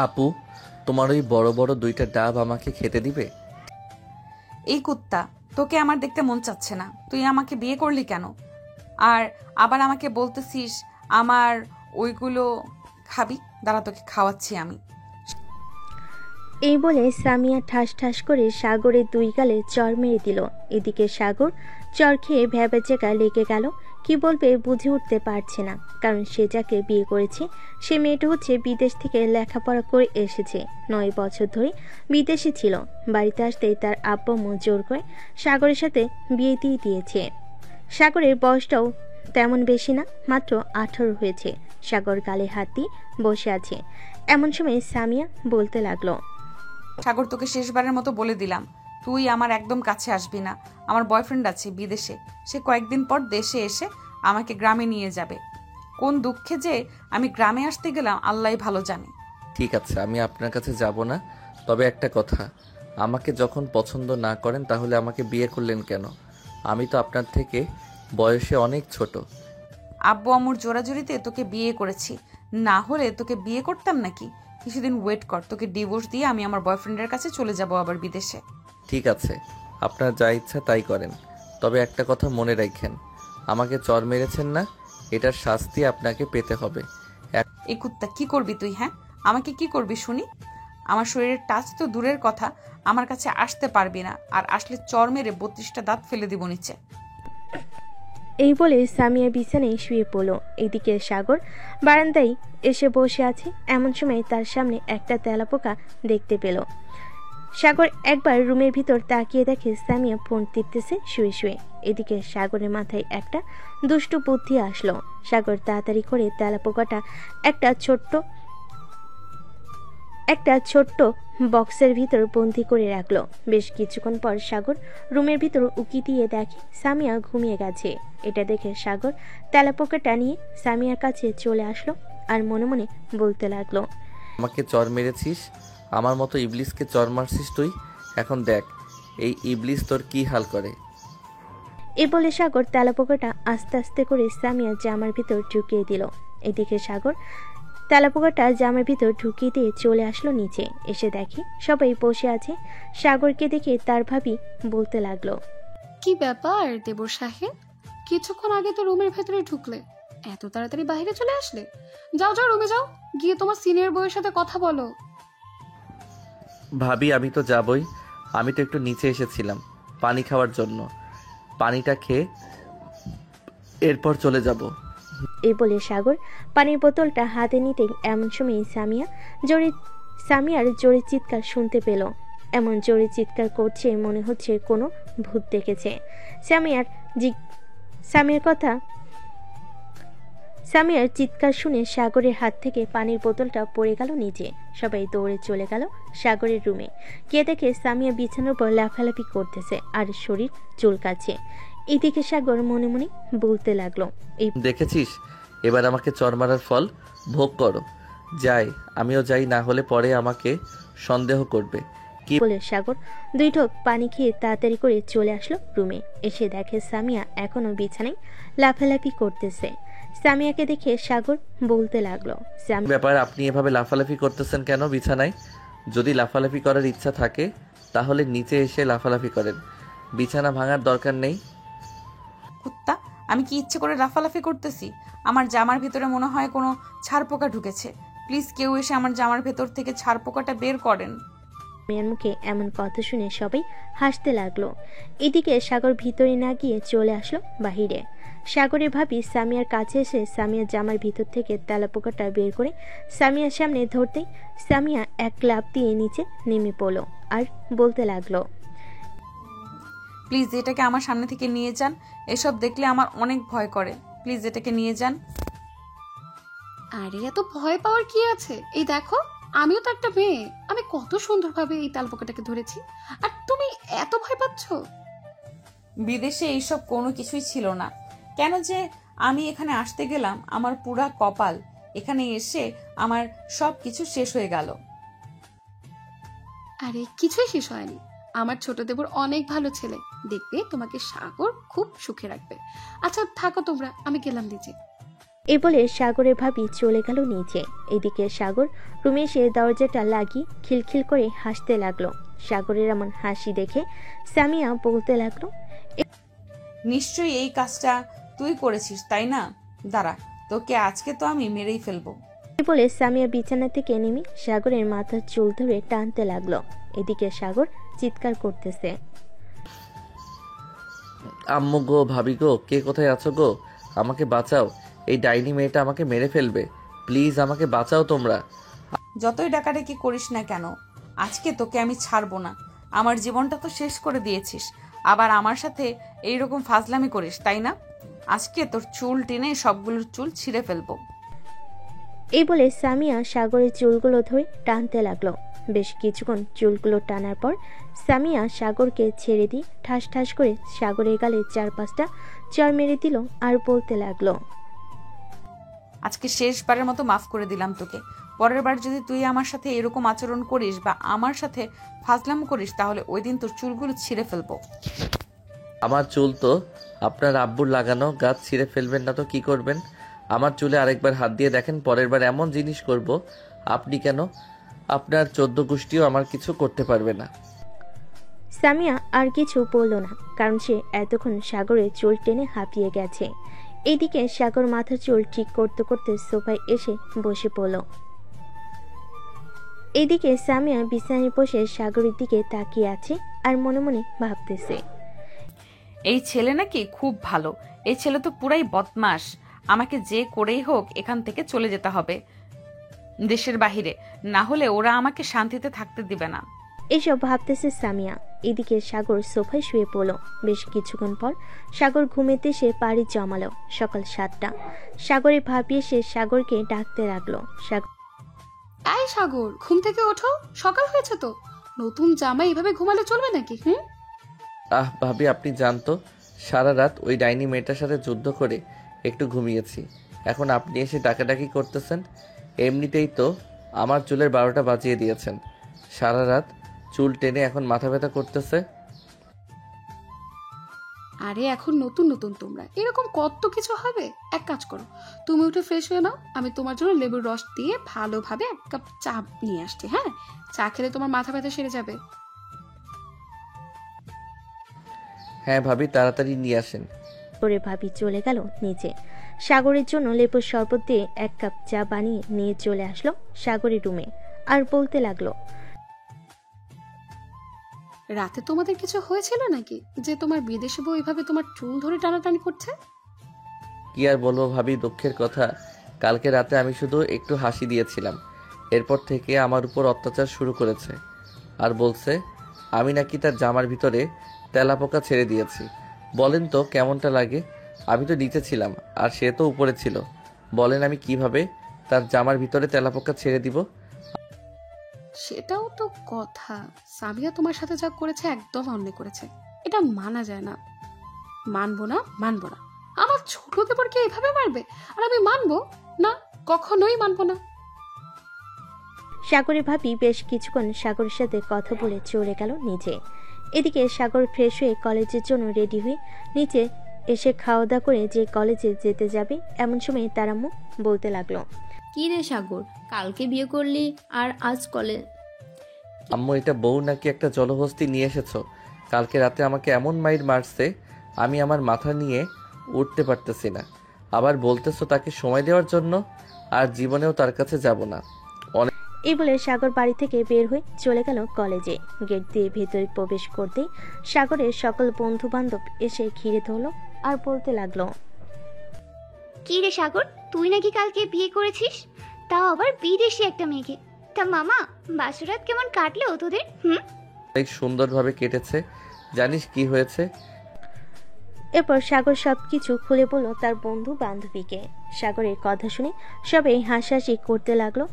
আপু, তোমার ওই বড় বড় দুইটা ডাব আমাকে খেতে দিবে? এই কুত্তা, তোকে আমার দেখতে মন চাচ্ছে না। তুই আমাকে বিয়ে করলি কেন? আর আবার আমাকে বলতেছিস আমার ওইগুলো খাবি? দাঁড়া, তোকে খাওয়াচ্ছি আমি। এই বলে সামিয়া ঠাস ঠাস করে সাগরের দুই গালে চড় মেরে দিল। এদিকে সাগর চড় খেয়ে ভ্যাবাচেকা লেগে গেল। কি বলবে বুঝে উঠতে পারছে না, কারণ সে যাকে বিয়ে করেছে সে মেয়েটা হচ্ছে বিদেশ থেকে লেখাপড়া করে এসেছে, 9 বছর ধরে বিদেশে ছিল। বাড়িতে আসতেই তার আব্বু আম্মু জোর করে সাগরের সাথে বিয়ে দিয়ে দিয়েছে। সাগরের বয়সটাও তেমন বেশি না, মাত্র 18 হয়েছে। সাগর গালে হাত দিয়ে বসে আছে। এমন সময় সামিয়া বলতে লাগলো, সাগর, তোকে শেষবারের মতো বলে দিলাম, তুই আমার একদম কাছে আসবি না। আমার বয়ফ্রেন্ড আছে বিদেশে, সে কয়েকদিন পর দেশে এসে আমাকে গ্রামে নিয়ে যাবে। কোন দুঃখে যে আমি গ্রামে আসতে গেলাম আল্লাহই ভালো জানে। ঠিক আছে, আমি আপনার কাছে যাব না। তবে একটা কথা, আমাকে যখন পছন্দ না করেন তাহলে আমাকে বিয়ে করলেন কেন? আমি তো আপনার থেকে বয়সে অনেক ছোট। আব্বু আম্মুর জোরাজুরিতে তোকে বিয়ে করেছি, না হলে তোকে বিয়ে করতাম নাকি? কিছুদিন ওয়েট কর, তোকে ডিভোর্স দিয়ে আমি আমার বয়ফ্রেন্ডের কাছে চলে যাব আবার বিদেশে। ঠিক আছে, আপনার যা ইচ্ছা তাই করেন। তবে একটা কথা মনে রাখেন, আমাকে চর মেরেছেন না, এটার শাস্তি আপনাকে পেতে হবে। এই কুত্তা, কি করবি তুই? হ্যাঁ, আমাকে কি করবি শুনি? আমার শরীরের টাচ তো দূরের কথা, আমার কাছে আসতে পারবি না, আর আসলে চর মেরে 32টা দাঁত ফেলে দিব নিচে। এই বলে সামিয়া বিছানায় শুয়ে পড়ল। এদিকে সাগর বারান্দায় এসে বসে আছে। এমন সময় তার সামনে একটা তেলাপোকা দেখতে পেল। সাগর একবার রুমের ভিতর তাকিয়ে দেখে সামিয়া ফোন টিপতেছে শুয়ে শুয়ে। এদিকে সাগরের মাথায় একটা দুষ্টু বুদ্ধি আসলো। সাগর তাড়াতাড়ি করে তেলাপোকাটা একটা ছোট্ট বক্সের ভিতর বন্দি করে রাখলো। বেশ কিছুক্ষণ পর সাগর রুমের ভিতর উকি দিয়ে দেখে সামিয়া ঘুমিয়ে গেছে। এটা দেখে সাগর তেলাপোকাটা নিয়ে সামিয়ার কাছে চলে আসলো আর মনে মনে বলতে লাগলো, আমাকে চর মেরেছিস, আমার মতো ইবলিসকে চর মারছিস তুই। এখন দেখ এই ইবলিস তোর কি হাল করে। এ বলে সাগর তেলাপোকাটা আস্তে আস্তে করে সামিয়ার জামার ভিতর ঢুকিয়ে দিল। এদিকে সাগর তেলাপোকাটা জামার ভিতর ঢুকিয়ে দিয়ে চলে আসলো নিচে। এসে দেখে সবাই বসে আছে। সাগরকে দেখে তার ভাবি বলতে লাগলো, কি ব্যাপার দেবর সাহেব, কিছুক্ষণ আগে তো রুমের ভেতরে ঢুকলে, এত তাড়াতাড়ি বাইরে চলে আসলে? যাও যাও, রুমে যাও, গিয়ে তোমার সিনিয়র বউয়ের সাথে কথা বলো। ভাবি, আমি তো যাবই। আমি তো একটু নিচে এসেছিলাম পানি খাওয়ার জন্য। পানিটা খেয়ে এরপর চলে যাব। এই বলে সাগর পানির বোতলটা হাতে নিতেই এমন সময় সামিয়ার জোরে চিৎকার শুনতে পেল। এমন জোরে চিৎকার করছে মনে হচ্ছে কোনো ভূত দেখেছে। সামিয়ার চিৎকার শুনে সাগরের হাত থেকে পানির বোতলটা পড়ে গেল নিচে। সবাই দৌড়ে চলে গেল সাগরের রুমে। গিয়ে দেখে সামিয়া বিছানার উপর লাফালাফি করতেছে আর শরীর চুলকাচ্ছে। এদিকে সাগর মনে মনে বলতে লাগলো, এই দেখেছিস, এবার আমাকে চর মারার ফল ভোগ করো। যাই, আমিও যাই, না হলে পরে আমাকে সন্দেহ করবে। কি বলে সাগর 2 ঢোক পানি খেয়ে তাড়াতাড়ি করে চলে আসলো রুমে। এসে দেখে সামিয়া এখনো বিছানায় লাফালাফি করতেছে। সামিয়াকে দেখে সাগর বলতে লাগলো, ব্যাপার, আপনি এভাবে লাফালাফি করতেছেন কেন বিছানায়? যদি লাফালাফি করার ইচ্ছা থাকে তাহলে নিচে এসে লাফালাফি করেন, বিছানা ভাঙার দরকার নেই। কুত্তা, আমি কি ইচ্ছে করে লাফালাফি করতেছি? আমার জামার ভিতরে মনে হয় কোনো ছারপোকা ঢুকেছে। প্লিজ কেউ এসে আমার জামার ভেতর থেকে ছারপোকাটা বের করেন। মেয়ের মুখে এমন কথা শুনে সবাই হাসতে লাগলো। এদিকে সাগর ভিতরে না গিয়ে চলে আসলো বাহিরে। সাগরের ভাবি সামিয়ার কাছে এসে সামিয়ার জামার ভিতর থেকে তেলাপোকাটা বের করে সামিয়ার সামনে ধরতেই সামিয়া এক লাফ দিয়ে নিচে নেমে পড়লো আর বলতে লাগলো, প্লিজ এটাকে আমার সামনে থেকে নিয়ে যান, এসব দেখলে আমার অনেক ভয় করে। প্লিজ এটাকে নিয়ে যান। আরে এত ভয় পাওয়ার কি আছে? এই দেখো, আমিও তো একটা মেয়ে, আমি কত সুন্দরভাবে এই তালপোকাটাকে ধরেছি, আর তুমি এত ভয় পাচ্ছ? বিদেশে এইসব কোনো কিছুই ছিল না, কেন যে আমি এখানে আসতে গেলাম। আমার পুরা কপাল, এখানে এসে আমার সব কিছু শেষ হয়ে গেল। আরে কিছুই শেষ হয়নি। আমার ছোট দেবর অনেক ভালো ছেলে, দেখবে তোমাকে সাগর খুব সুখে রাখবে। আচ্ছা থাকো তোমরা, আমি গেলাম নিচে। এই বলে সাগরের ভাবি চলে গেল নিচে। এদিকে সাগর রুমে এসে দরজাটা লাগিয়ে খিলখিল করে হাসতে লাগলো। সাগরের এমন হাসি দেখে সামিয়া বলতে লাগলো, নিশ্চয়ই এই কাজটা তুই করেছিস, তাই না? দাঁড়া, তোকে আজকে তো আমি মেরেই ফেলবো। এই বলে সামিয়া বিছানা থেকে নেমে সাগরের মাথার চুল ধরে টানতে লাগলো। এদিকে সাগর চিৎকার করতেছে, আম্মু গো, ভাবি গো, কে কোথায় আছো গো? আমাকে বাঁচাও, এই ডাইনি মেয়েটা আমাকে মেরে ফেলবে। প্লিজ আমাকে বাঁচাও তোমরা। যতই ডাকাডাকি করিস না কেন, আজকে তোকে আমি ছাড়বো না। আমার জীবনটা তো শেষ করে দিয়েছিস, আবার আমার সাথে এইরকম ফাজলামি করিস, তাই না? আজকে তোর চুল টেনে সবগুলোর চুল ছিঁড়ে ফেলবো। এই বলে সামিয়া সাগরের চুলগুলো ধরে টানতে লাগলো। বেশ কিছুক্ষণ চুলগুলো টানার পর সামিয়া সাগরকে ছেড়ে দিয়ে ঠাস ঠাস করে সাগরের গালে 4-5টা চড় মেরে দিল আর বলতে লাগলো, আজকে শেষবারের মতো মাফ করে দিলাম তোকে। পরের বার যদি তুই আমার সাথে এরকম আচরণ করিস বা আমার সাথে ফাজলাম করিস, তাহলে ওই দিন তোর চুলগুলো ছিঁড়ে ফেলবো। আমার চুল তো আপনার আব্বুর লাগানো, গাছ ছিঁড়ে ফেলবেন না তো কি করবেন? আমার চুলে আরেকবার হাত দিয়ে দেখেন, পরের বার এমন জিনিস করব আপনি কেন, আপনার 14 গোষ্ঠীও আমার কিছু করতে পারবে না। সামিয়া আর কিছু বলল না, কারণ সে এতক্ষণ সাগরের চুল টেনে হাঁপিয়ে গেছে। এইদিকে সাগর মাথার চুল ঠিক করতে করতে সোফায় এসে বসে পড়ল। এইদিকে সামিয়া বিছানায় বসে সাগরের দিকে তাকিয়ে আছে আর মনে মনে ভাবতেছে, এই ছেলে নাকি খুব ভালো। এই ছেলে তো পুরাই বদমাস। আমাকে যে করেই হোক এখান থেকে চলে যেতে হবে দেশের বাহিরে, না হলে ওরা আমাকে শান্তিতে থাকতে দিবে না। এসব ভাবতেছে সামিয়া। এদিকে সাগর সোফায় শুয়ে পড়ল। বেশ কিছুক্ষণ পর সাগর ঘুমেতে সে পাড়ি জমালো। সকাল 7টা। সাগরে ভাবিয়ে সে সাগরকে ডাকতে লাগলো। এই সাগর, ঘুম থেকে ওঠো, সকাল হয়েছে তো। নতুন জামা এভাবে ঘুমালে চলবে নাকি? ভাবি, আপনি জানতো সারা রাত ওই ডাইনি মেয়েটার সাথে যুদ্ধ করে একটু ঘুমিয়েছি, এখন আপনি এসে ডাকাডাকি করতেছেন। এমনিতেই তো আমার চুলের 12টা বাজিয়ে দিয়েছেন। সারা রাত চুল টেনে এখন মাথা ব্যথা করতেছে। আরে এখন নতুন নতুন তোমরা এরকম কত কিছু হবে। এক কাজ করো, তুমি উঠে ফ্রেশ হয়ে নাও, আমি তোমার জন্য লেবুর রস দিয়ে ভালোভাবে 1 কাপ চা নিয়ে আসছি। হ্যাঁ, চা খেলে তোমার মাথা ব্যথা সেরে যাবে। হ্যাঁ ভাবি, তাড়াতাড়ি নিয়ে আসেন। করে ভাবি চলে গেল নিচে। সাগরের জন্য লেবুর শরবত দিয়ে 1 কাপ চা বানিয়ে নিয়ে চলে আসলো সাগরের রুমে আর বলতে লাগলো, রাতে তোমাদের কিছু হয়েছিল নাকি যে তোমার বিদেশি বউ এভাবে তোমার চুল ধরে টানাটানি করছে? কি আর বলবো ভাবি, দুঃখের কথা। কালকে রাতে আমি শুধু একটু হাসি দিয়েছিলাম, এরপর থেকে আমার উপর অত্যাচার শুরু করেছে আর বলছে আমি নাকি তার জামার ভিতরে তেলাপোকা ছেড়ে দিয়েছি। বলেন তো কেমনটা লাগে? আমি তো নিচে ছিলাম আর সে তো উপরে ছিল। বলেন আমি কিভাবে তার জামার ভিতরে তেলাপোকা ছেড়ে দিব? সেটাও তো কথা। সামিয়া তোমার সাথে যা করেছে একদম অন্যায় করেছে, এটা মানা যায় না। মানবো না, মানবো না। আমার ছোট দেবরকে এভাবে মারবে আর আমি মানবো না? কখনোই মানবো না। সাগরে ভাবি বেশ কিছুক্ষণ সাগরের সাথে কথা বলে চলে গেল নিচে। এদিকে সাগর ফ্রেশ হয়ে কলেজের জন্য রেডি হয়ে নিচে এসে খাওয়া দাওয়া করে যে কলেজে যেতে যাবে এমন সময় তার আম্মু বলতে লাগলো, কি রে সাগর, কালকে বিয়ে করলি আর আজ কলেজ? আম্মু, এটা বউ নাকি একটা জলহস্তি নিয়ে এসেছো? কালকে রাতে আমাকে এমন মাইর মারছে আমি আমার মাথা নিয়ে উঠতে পারতেছি না। আবার বলতেছো তাকে সময় দেওয়ার জন্য, আর জীবনেও তার কাছে যাব না। এই বলে সাগর বাড়ি থেকে বের হয়ে চলে গেল কলেজে। গেট দিয়ে ভেতরে প্রবেশ করতেই সাগরের সকল বন্ধু বান্ধব এসে ঘিরে ধরলো আর বলতে লাগলো, কি রে সাগর, তুই নাকি কালকে বিয়ে করেছিস, তাও আবার বিদেশি একটা মেয়েকে। তা মামা, বাসরাত কেমন কাটলো তোদের? অনেক সুন্দরভাবে কেটেছে। জানিস কি হয়েছে? এরপর সাগর সবকিছু খুলে বলল তার বন্ধু বান্ধবীকে। সাগরের কথা শুনে সবাই হাসাহাসি করতে লাগলো।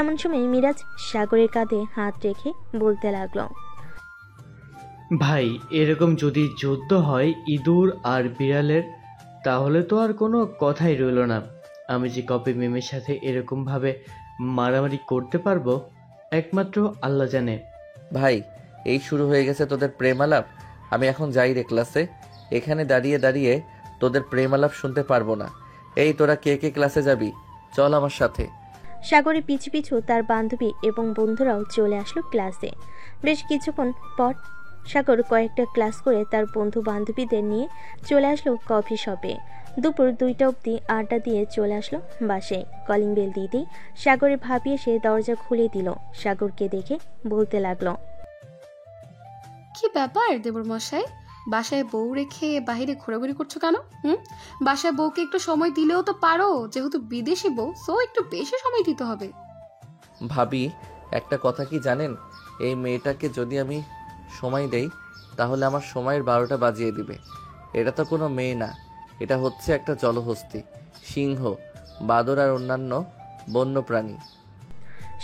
এমন সময় মিরাজ সাগরের কাঁধে হাত রেখে বলতে লাগলো, ভাই, এরকম যদি যুদ্ধ হয় ইঁদুর আর বিড়ালের, তাহলে তো আর কোনো কথাই রইল না। আমি যে কবে মিমের সাথে এরকম ভাবে মারামারি করতে পারবো একমাত্র আল্লাহ জানে। ভাই, এই শুরু হয়ে গেছে তোদের প্রেমালাপ। আমি এখন যাই রে ক্লাসে। এখানে দাঁড়িয়ে দাঁড়িয়ে তোদের প্রেমালাপ শুনতে পারবো না। এই তোরা কে কে ক্লাসে যাবি? চল আমার সাথে। সাগরের পিছু পিছু তার বান্ধবী এবং বন্ধুরাও চলে আসলো ক্লাসে। বেশ কিছুক্ষণ পর সাগর কয়েকটা ক্লাস করে তার বন্ধু বান্ধবীদের নিয়ে চলে আসলো কফি শপে। দুপুর 2টা অবধি আড্ডা দিয়ে চলে আসলো বাসায়। কলিং বেল দিতেই সাগরের ভাবি এসে দরজা খুলে দিল। সাগরকে দেখে বলতে লাগলো, কি ব্যাপার দেবর মশাই, বাসায় বউ রেখে বাইরে ঘোরাঘুরি করছো কেন? বাসায় বউকে একটু সময় দিলেও তো পারো, যেহেতু বিদেশি বউ সো একটু বেশি সময় দিতে হবে। ভাবি, একটা কথা কি জানেন? এই মেয়েটাকে যদি আমি সময় দেই তাহলে আমার সময়ের 12টা বাজিয়ে দিবে। এটা তো কোনো মেয়ে না, এটা হচ্ছে একটা জলহস্তী, সিংহ, বাদর আর অন্যান্য বন্য প্রাণী।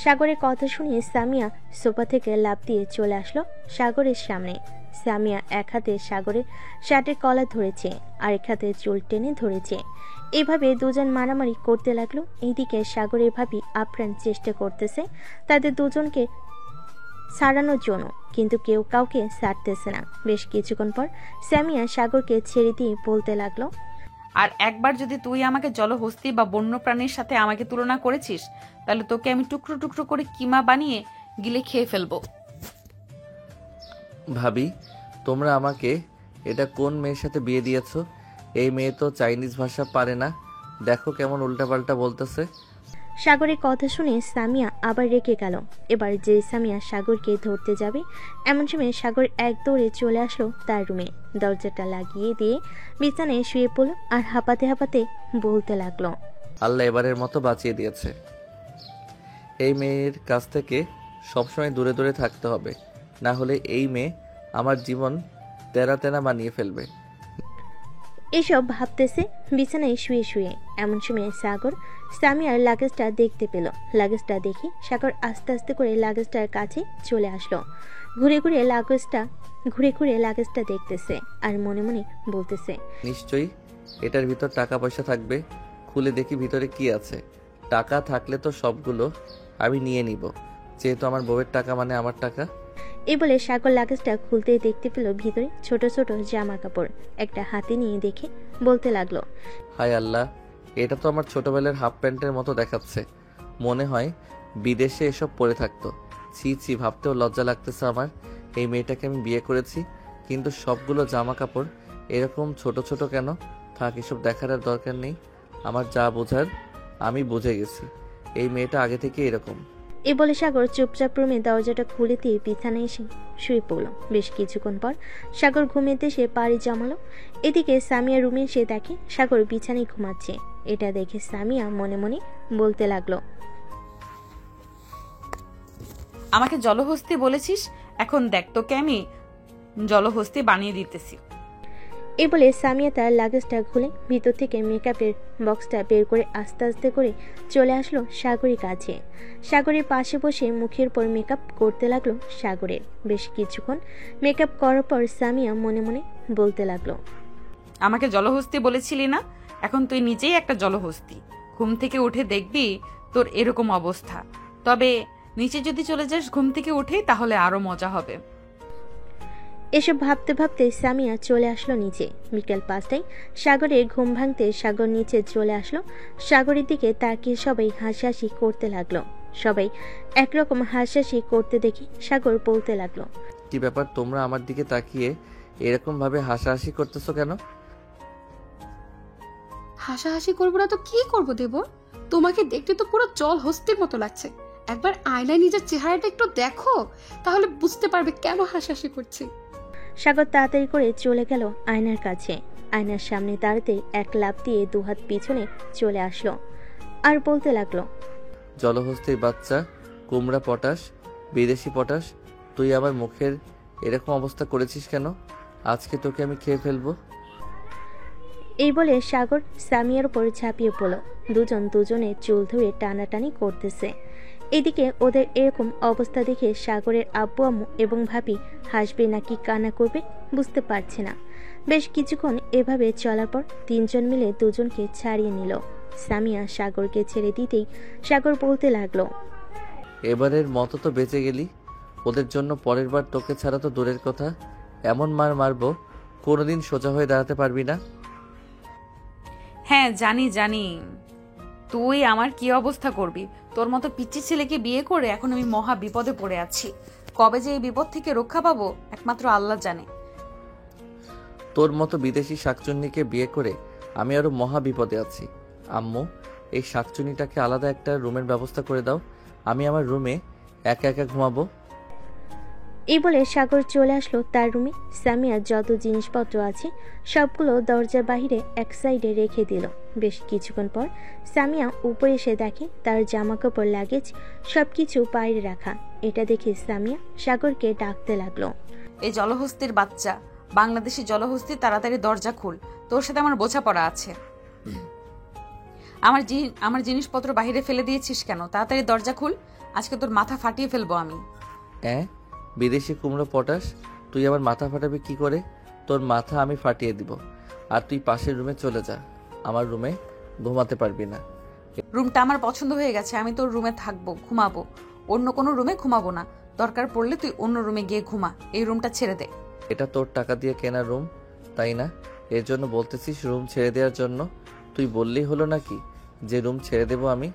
সাগরের কথা শুনে সামিয়া সোফা থেকে লাফ দিয়ে চলে আসলো সাগরের সামনে। সামিয়া এক হাতে সাগরের শার্টের কলার ধরেছে, আরেক হাতে চুল টেনে ধরেছে। এভাবে দুজন মারামারি করতে লাগলো। এইদিকে সাগরের ভাবি আপ্রাণ চেষ্টা করতেছে তাদের দুজনকে ছাড়ানোর জন্য, কিন্তু কেউ কাউকে ছাড়তেছে না। বেশ কিছুক্ষণ পর সামিয়া সাগরকে ছেড়ে দিয়ে বলতে লাগলো, আর একবার যদি তুই আমাকে জলহস্তি বা বন্যপ্রাণীর সাথে আমাকে তুলনা করেছিস, তাহলে তোকে আমি টুকরো টুকরো করে কিমা বানিয়ে গিলে খেয়ে ফেলবো। ভাবি, তোমরা আমাকে এটা কোন মেয়ের সাথে বিয়ে দিয়েছো? এই মেয়ে তো চাইনিজ ভাষা পারে না, দেখো কেমন উল্টাপাল্টা বলতেছে। সাগরের কথা শুনে সামিয়া আবার রেগে গেল। এবার যে সামিয়া সাগরকে ধরতে যাবে এমন সময় সাগর এক দৌড়ে চলে আসলো তার রুমে। দরজাটা লাগিয়ে দিয়ে বিছানায় শুয়ে পড়ল আর হাঁপাতে হাঁপাতে বলতে লাগলো, আল্লাহ এবারের মতো বাঁচিয়ে দিয়েছে। এই মেয়ের কাছ থেকে সবসময় দূরে দূরে থাকতে হবে, না হলে এই মেয়ে আমার জীবন তেরা তেরা বানিয়ে ফেলবে। এসব ভাবতেছে বিছানায় শুয়ে শুয়ে। এমন সময় সাগর সামিয়ার লাগেজটা দেখতে পেল। লাগেজটা দেখি সাগর আস্তে আস্তে করে লাগেজটার কাছে চলে আসলো। ঘুরে ঘুরে লাগেজটা দেখতেছে আর মনে মনে বলতেছে, নিশ্চয়ই এটার ভিতর টাকা পয়সা থাকবে, খুলে দেখি ভিতরে কি আছে। টাকা থাকলে তো সবগুলো আমি নিয়ে নিব, যেহেতু আমার বউয়ের টাকা মানে আমার টাকা। এই বলে সাগর লাগেজটা খুলতেই দেখতে পেল ভিতরে ছোট ছোট জামা কাপড়। একটা হাতে নিয়ে দেখে বলতে লাগলো, হায় আল্লাহ, এটা তো আমার ছোটবেলার হাফ প্যান্টের মতো দেখাচ্ছে। মনে হয় বিদেশে এসব পরে থাকতো। ছি ছি, ভাবতেও লজ্জা লাগতেছে আমার। এই মেয়েটাকে আমি বিয়ে করেছি, কিন্তু সবগুলো জামা কাপড় এরকম ছোট ছোট কেন? থাক, এসব দেখার আর দরকার নেই। আমার যা বোঝার আমি বুঝে গেছি, এই মেয়েটা আগে থেকে এরকম। এই বলে সাগর চুপচাপ রুমে দরজাটা খুলে দিয়ে বিছানায় এসে শুয়ে পড়ল। বেশ কিছুক্ষণ পর সাগর ঘুমেতে সে পাড়ি জমালো। এদিকে সামিয়া রুমে এসে দেখে সাগর বিছানায় ঘুমাচ্ছে। এটা দেখে সামিয়া মনে মনে বলতে লাগলো, আমাকে জলহস্তি বলেছিস, এখন দেখ তোকে আমি জলহস্তি বানিয়ে দিতেছি। এই বলে সামিয়া তার লাগেজটা খুলে ভিতর থেকে মেকআপের বক্সটা বের করে আস্তে আস্তে করে চলে আসলো সাগরের কাছে। সাগরের পাশে বসে মুখের পর মেকআপ করতে লাগলো সাগরের। বেশ কিছুক্ষণ মেকআপ করার পর সামিয়া মনে মনে বলতে লাগলো, আমাকে জলহস্তি বলেছিলি না, এখন তুই নিজেই একটা জলহস্তি। ঘুম থেকে উঠে দেখবি তোর এরকম অবস্থা। তবে নিচে যদি চলে যাস ঘুম থেকে উঠেই, তাহলে আরো মজা হবে। এসব ভাবতে ভাবতে সামিয়া চলে আসলো নিচে। বিকেল 5টায় সাগরের ঘুম ভাঙতে সাগর নিচে চলে আসলো। সাগরের দিকে তাকিয়ে সবাই হাসাহাসি করতে লাগলো। সবাই একরকম হাসাহাসি করতে দেখে সাগর বলতে লাগলো, কি ব্যাপার, তোমরা আমার দিকে তাকিয়ে এরকম ভাবে হাসাহাসি করতেছো কেন? হাসাহাসি করবো না তো কি করবো দেবর? তোমাকে দেখতে তো পুরো জল হস্তির মতো লাগছে। একবার আয়নায় নিজের চেহারাটা একটু দেখো, তাহলে বুঝতে পারবে কেন হাসাহাসি করছি। সাগর তাড়াতাড়ি করে চলে গেল আয়নার কাছে। আয়নার সামনে দাঁড়াতে এক লাফ দিয়ে দুহাত পিছনে চলে আসলো আর বলতে লাগলো, জলহস্তির বাচ্চা, কুমড়া পটাশ, বিদেশি পটাশ, তুই আমার মুখের এরকম অবস্থা করেছিস কেন? আজকে তোকে আমি খেয়ে ফেলবো। এই বলে সাগর সামিয়ার উপর ঝাঁপিয়ে পড়ল। দুজন দুজনের চুল ধরে টানাটানি করতেছে। এদিকে ওদের এরকম অবস্থা দেখে সাগরের আব্বু আম্মু এবং ভাবি হাসবে নাকি কান্না করবে বুঝতে পারছে না। বেশ কিছুক্ষণ এভাবে চলার পর তিনজন মিলে দুজনকে ছাড়িয়ে নিল। সামিয়া সাগরকে ছেড়ে দিতেই সাগর বলতে লাগলো, এবারের মতো তো বেঁচে গেলি। ওদের জন্য পরের বার তোকে ছাড়া তো দূরের কথা, এমন মার মারবো কোনোদিন সোজা হয়ে দাঁড়াতে পারবি না। হ্যাঁ জানি জানি, তুই আমার কি অবস্থা করবি। তোর মতো পিচ্চি ছেলেকে বিয়ে করে এখন আমি মহা বিপদে পড়ে আছি। কবে যে এই বিপদ থেকে রক্ষা পাবো একমাত্র আল্লাহ জানে। তোর মতো বিদেশি শাকচুন্নিকে বিয়ে করে আমি আরো মহা বিপদে আছি। আম্মু, এই শাকচুন্নিটাকে আলাদা একটা রুমের ব্যবস্থা করে দাও। আমি আমার রুমে একা একা ঘুমাবো। এই বলে সাগর চলে আসলো তার রুমে। সামিয়া যত জিনিসপত্র আছে সবগুলো দরজার বাহিরে এক সাইডে রেখে দিল। বেশ কিছুক্ষণ পর সামিয়া উপরে এসে দেখে তার জামা কাপড় লাগেজ সবকিছু বাইরে রাখা। এটা দেখে সামিয়া সাগরকে ডাকতে লাগলো। এই জলহস্তির বাচ্চা, বাংলাদেশি জলহস্তি, তাড়াতাড়ি দরজা খুল, তোর সাথে আমার বোঝাপড়া আছে। আমার জিনিসপত্র বাইরে ফেলে দিয়েছিস কেন? তাড়াতাড়ি দরজা খুল, আজকে তোর মাথা ফাটিয়ে ফেলবো আমি। বিদেশি কুমড়ো পটাশ, তুই আমার মাথা ফাটাবি কি করে? তোর মাথা আমি ফাটিয়ে দিব। আর তুই পাশের রুমে চলে যা, আমার রুমে ঘুমাতে পারবি না। রুমটা আমার পছন্দ হয়ে গেছে, আমি তোর রুমে থাকবো, ঘুমাবো। অন্য কোনো রুমে ঘুমাবো না। দরকার পড়লে তুই অন্য রুমে গিয়ে ঘুমা, এই রুমটা ছেড়ে দে। এটা তোর টাকা দিয়ে কেনা রুম, তাই না? এর জন্য বলতেছিস রুম ছেড়ে দেওয়ার জন্য? তুই বললেই হলো নাকি যে রুম ছেড়ে দেবো আমি?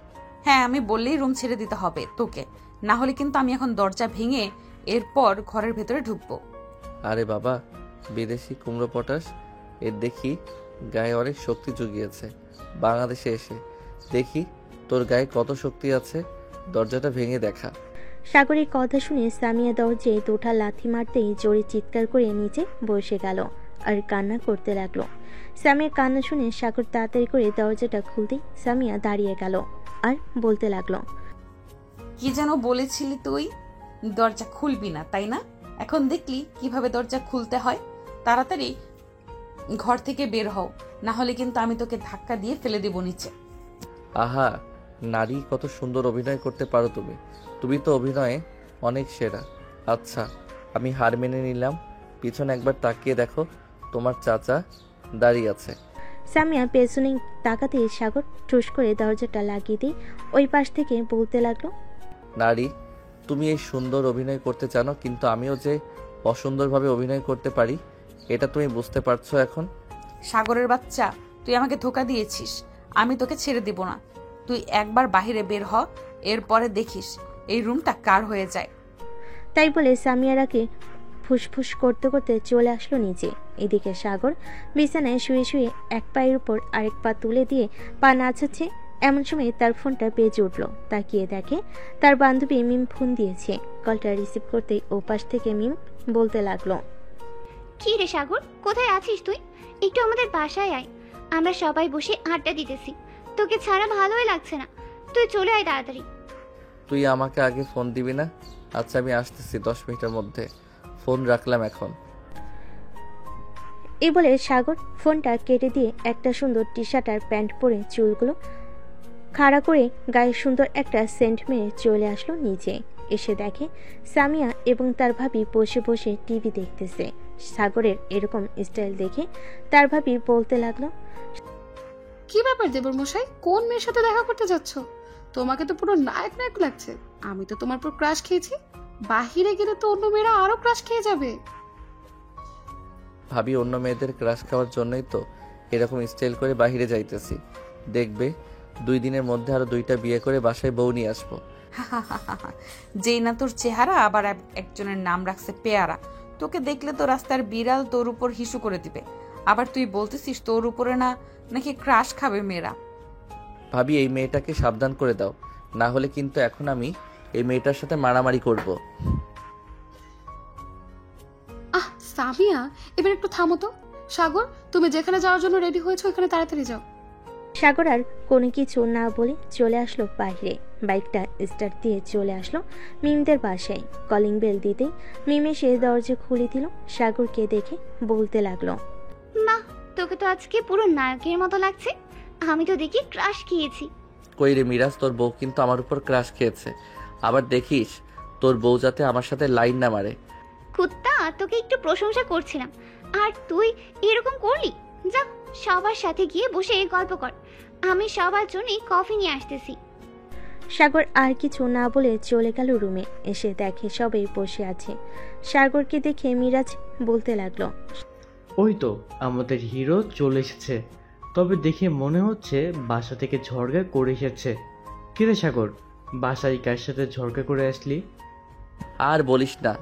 হ্যাঁ, আমি বললেই রুম ছেড়ে দিতে হবে তোকে, না হলে কিন্তু আমি এখন দরজা ভেঙে এরপর ঘরের ভেতরে ঢুকবো। আরে বাবা, বিদেশি কুমড়ো পটাশ, এর দেখি গায়ে অনেক শক্তি জুগিয়েছে। বাংলাদেশে এসে দেখি তোর গায়ে কত শক্তি আছে, দরজাটা ভেঙে দেখা। সাগরের কথা শুনে সামিয়া দরজায় দুটা লাথি মারতেই জোরে চিৎকার করে নিচে বসে গেল আর কান্না করতে লাগলো। সামিয়ার কান্না শুনে সাগর তাড়াতাড়ি করে দরজাটা খুলতেই সামিয়া দাঁড়িয়ে গেল আর বলতে লাগলো, কি যেন বলেছিলি তুই? দরজা খুলবি না, তাই না? এখন দেখলি কিভাবে দরজা খুলতে হয়। তাড়াতাড়ি ঘর থেকে বের হও, না হলে কিন্তু আমি তোকে ধাক্কা দিয়ে ফেলে দেব নিচে। আহা নারী, কত সুন্দর অভিনয় করতে পারো তুমি। তুমি তো অভিনয়ে অনেক সেরা। আচ্ছা, আমি হার মেনে নিলাম। পিছনে একবার তাকিয়ে দেখো, তোমার চাচা দাঁড়িয়ে আছে। সামিয়া পেছনে তাকাতে সাগর ঠুস করে দরজাটা লাগিয়ে দিয়ে ওই পাশ থেকে বলতে লাগলো, নারী, তুমি এই সুন্দর অভিনয় করতে জানো, কিন্তু আমিও যে অসুন্দরভাবে অভিনয় করতে পারি এটা তুমি বুঝতে পারছো এখন? সাগরের বাচ্চা, তুই আমাকে ধোকা দিয়েছিস, আমি তোকে ছেড়ে দেব না। তুই একবার বাহিরে বের হ, এরপরে দেখিস এই রুমটা কার হয়ে যায়। তাই বলে সামিয়ারাকে ফুসফুস করতে করতে চলে আসলো নিচে। এদিকে সাগর বিছানায় শুয়ে শুয়ে এক পায়ের উপর আরেক পা তুলে দিয়ে পা নাচাচ্ছে। এমন সময় তার ফোনটা বেজে উঠল। তাকিয়ে দেখে তার বান্ধবী মিম ফোন দিয়েছে। কলটা রিসিভ করতেই ওপাশ থেকে মিম বলতে লাগলো, কি রে সাগর, কোথায় আছিস তুই? একটু আমাদের বাসায় আয়, আমরা সবাই বসে আড্ডা দিতেছি। তোকে ছাড়া ভালোই লাগছে না, তুই চলে আয় তাড়াতাড়ি। তুই আমাকে আগে ফোন দিবি না? আচ্ছা, আমি আসতেছি 10 মিনিটের মধ্যে। ফোন রাখলাম এখন। এই বলে সাগর ফোনটা কেটে দিয়ে একটা সুন্দর টি শার্ট আর প্যান্ট পরে চুলগুলো খাড়া করে গায়ে সুন্দর একটা সেন্ট মেরে চলে আসলো নিচে। এসে দেখে সামিয়া এবং তার ভাবি বসে বসে টিভি দেখতেছে। সাগরের এরকম স্টাইল দেখে তার ভাবি বলতে লাগলো, কি ব্যাপার দেবর মশাই, কোন মেয়ের সাথে দেখা করতে যাচ্ছ? তোমাকে তো পুরো নায়ক নায়ক লাগছে। আমি তো তোমার পর ক্রাশ খেয়েছি, বাহিরে গেলে তো অন্য মেয়েরা আরো ক্রাশ খেয়ে যাবে। ভাবি, অন্য মেয়েদের ক্রাশ খাওয়ার জন্যই তো এরকম স্টাইল করে বাহিরে যাইতেছি। দেখবে 2 দিনের মধ্যে আরো 2টা বিয়ে করে বাসায় বউ নিয়ে আসবো। যেই না তোর চেহারা, আবার একজনের নাম রাখছে পেয়ারা। তোকে দেখলে তো রাস্তার বিড়াল তোর উপর হিসু করে দিবে। আবার তুই বলতেছিস তোর উপরে নাকি ক্রাশ খাবে মেয়েরা। ভাবি, এই মেয়েটাকে সাবধান করে দাও, না হলে কিন্তু এখন আমি এই মেয়েটার সাথে মারামারি করব। আহ সামিয়া, এবার একটু থামো তো। সাগর, তুমি যেখানে যাওয়ার জন্য রেডি হয়েছো ওখানে তাড়াতাড়ি যাও। সাগর আর কোনো কিছু না বলে চলে আসলো বাইরে। বাইকটা স্টার্ট দিয়ে চলে আসলো মিমদের বাসায়। কলিং বেল দিতেই মিম এসে দরজা খুলে দিল। সাগরকে দেখে বলতে লাগলো, মা, তোকে তো আজকে পুরো নায়কের মতো লাগছে। আমি তো দেখি ক্রাশ খেয়েছি। কই রে মিরাজ, তোর বউ কিন্তু আমার উপর ক্রাশ খেয়েছে। আবার দেখিস তোর বউ যাতে আমার সাথে লাইন না মারে। কুত্তা, তোকে একটু প্রশংসা করছিলাম আর তুই এরকম করলি। যা, সবার সাথে গিয়ে বসে গল্প কর, আমি সবার জন্য কফি নিয়ে আসতেছি। সাগর আর কিছু না বলে চলে গেল রুমে। এসে দেখে সবাই বসে আছে। সাগরকে দেখে মিরাজ বলতে লাগলো, ওই তো আমাদের হিরো চলে এসেছে। তবে দেখে মনে হচ্ছে বাসা থেকে ঝগড়া করে এসেছে। কিরে সাগর, বাসায় কার সাথে ঝগড়া করে আসলি? আর বলিস না,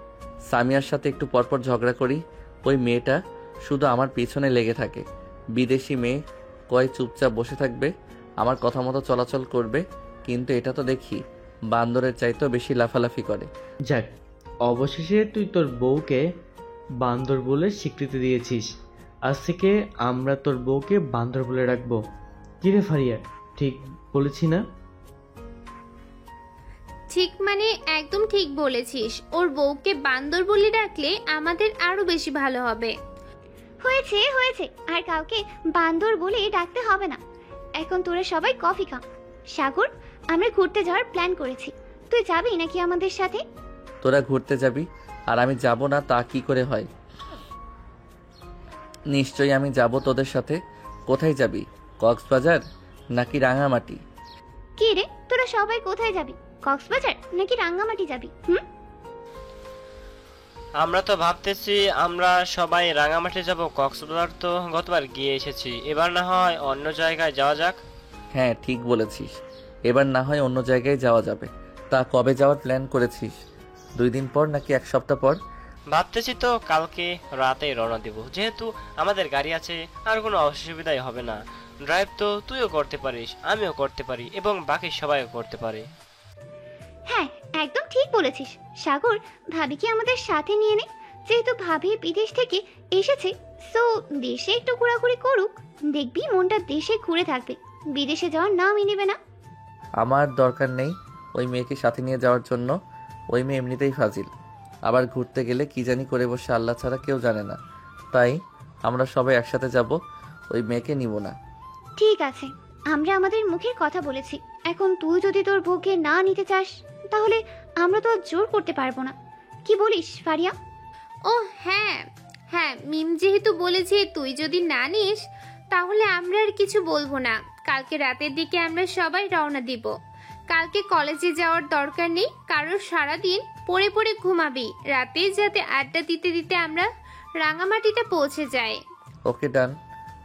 সামিয়ার সাথে একটু পরপর ঝগড়া করি। ওই মেয়েটা শুধু আমার পিছনে লেগে থাকে। বিদেশি মেয়ে, কয় চুপচাপ বসে থাকবে, আমার কথা মতো চলাচল করবে, কিন্তু এটা তো দেখি বান্দরের চাইতেও বেশি লাফালাফি করে। যাক, অবশেষে তুই তোর বউকে বান্দর বলে স্বীকৃতি দিয়েছিস। আজ থেকে আমরা তোর বউকে বান্দর বলে রাখবো। কিরে ফারিয়া, ঠিক বলেছি না? ঠিক মানে একদম ঠিক বলেছিস। ওর বউকে বান্দর বলে ডাকলে আমাদের আরো বেশি ভালো হবে। হয়েছে হয়েছে, আর কাউকে বান্দর বলে ডাকতে হবে না। এখন তোরা সবাই কফি খা। সাগর, আমরা ঘুরতে যাওয়ার প্ল্যান করেছি, তুই যাবি নাকি আমাদের সাথে? তোরা ঘুরতে যাবি আর আমি যাব না, তা কি করে হয়? নিশ্চয়ই আমি যাব তোদের সাথে। কোথায় যাবি? কক্সবাজার নাকি রাঙামাটি? কি রে, তোরা সবাই কোথায় যাবি? কক্সবাজার নাকি রাঙ্গামাটি যাবি? আমরা তো ভাবতেছি আমরা সবাই রাঙামাটি যাব। কক্সবাজার তো গতবার গিয়ে এসেছি, এবার না হয় অন্য জায়গায় যাওয়া যাক। হ্যাঁ, ঠিক বলেছিস, এবার না হয় অন্য জায়গায় যাওয়া যাবে। তা কবে যাওয়ার প্ল্যান করেছিস? 2 দিন পর নাকি 1 সপ্তাহ পর? ভাবতেছি তো কালকে রাতে রওনা দেব, যেহেতু আমাদের গাড়ি আছে আর কোনো অসুবিধাই হবে না। ড্রাইভ তো তুইও করতে পারিস, আমিও করতে পারি এবং বাকি সবাইও করতে পারে। হ্যাঁ, একদম ঠিক বলেছিস। সাগর, ভাবিকে আমাদের সাথে নিয়ে নে। যেহেতু ভাবি বিদেশ থেকে এসেছে, সো দেশে একটু ঘোরাঘুরি করুক। দেখবি মনটা দেশে ঘুরে থাকবে, বিদেশে যাওয়ার নামই নেবে না। আমার দরকার নেই ওই মেয়েকে সাথে নিয়ে যাওয়ার জন্য। ওই মেয়ে এমনিতেই ফাজিল, আবার ঘুরতে গেলে কি জানি করে বসে, আল্লাহ ছাড়া কেউ জানে না। তাই আমরা সবাই একসাথে যাব, ওই মেয়েকে নিব না। ঠিক আছে, আমরা আমাদের মুখের কথা বলেছি। এখন তুই যদি তোর বউকে না নিতে চাস, তাহলে আমরা তো আর জোর করতে পারবো না। কি বলিস ফারিয়া? ও হ্যাঁ হ্যাঁ, মিম যেহেতু বলেছে তুই যদি না নিস, তাহলে আমরা আর কিছু বলবো না। কালকে রাতের দিকে আমরা সবাই রওনা দিব। কালকে কলেজে যাওয়ার দরকার নেই, কারণ সারাদিন পড়ে পড়ে ঘুমাবি। রাতে যাতে আড্ডা দিতে দিতে আমরা রাঙামাটিটা পৌঁছে যাই। ওকে, ডান।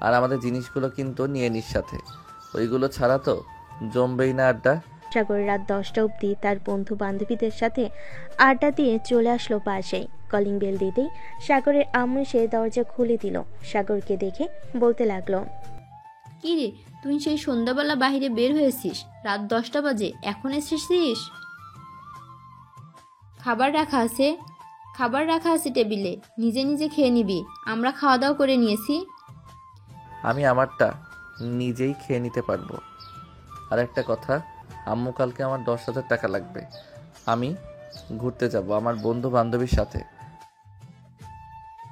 আর আমাদের জিনিসগুলো কিন্তু নিয়ে নিস সাথে, ওইগুলো ছাড়া তো জমবেই না আড্ডা। সাগর রাত 10টা অবধি তার বন্ধু বান্ধবীদের সাথে আড্ডা দিয়ে চলে আসলো বাসায়। কলিং বেল দিতেই সাগরের আম্মু এসে দরজা খুলে দিল। সাগরকে দেখে বলতে লাগলো, কি রে, তুই সেই সন্ধ্যাবেলা বাইরে বের হয়েছিস? রাত 10টা বাজে, এখন এসেছিস? খাবার রাখা আছে টেবিলে, নিজে নিজে খেয়ে নিবি। আমরা খাওয়া দাওয়া করে নিয়েছি। আমি আমারটা নিজেই খেয়ে নিতে পারবো। আর একটা কথা, আম্মু কালকে আমার 10,000 টাকা লাগবে। আমি ঘুরতে যাব আমার বন্ধু বান্ধবীর সাথে।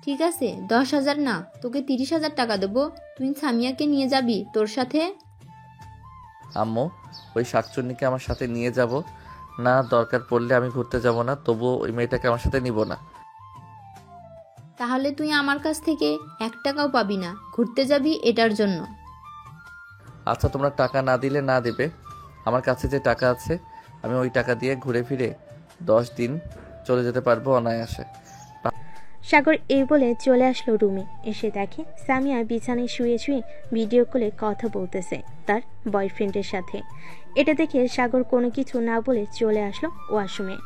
ঠিক আছে, 10,000 না, তোকে 30,000 টাকা দেবো। তুই সামিয়াকে নিয়ে যাবি তোর সাথে? আম্মু, ওই শাকচুন্নিকে আমার সাথে নিয়ে যাব না। দরকার পড়লে আমি ঘুরতে যাব না, তবুও ওই মেয়েটাকে আমার সাথে নিব না। তাহলে তুই আমার কাছ থেকে 1 টাকাও পাবি না। ঘুরতে যাবি এটার জন্য। আচ্ছা, তোমরা টাকা না দিলে না দেবে, আমার কাছে যে টাকা আছে আমি ওই টাকা দিয়ে ঘুরে ফিরে 10 দিন চলে যেতে পারবো অনায়াসে। সাগর এই বলে চলে আসলো রুমে। এসে দেখে সামিয়া বিছানায় শুয়ে শুয়ে ভিডিও কলে কথা বলতেছে তার বয়ফ্রেন্ডের সাথে। এটা দেখে সাগর কোনো কিছু না বলে চলে আসলো ওয়াশরুমে।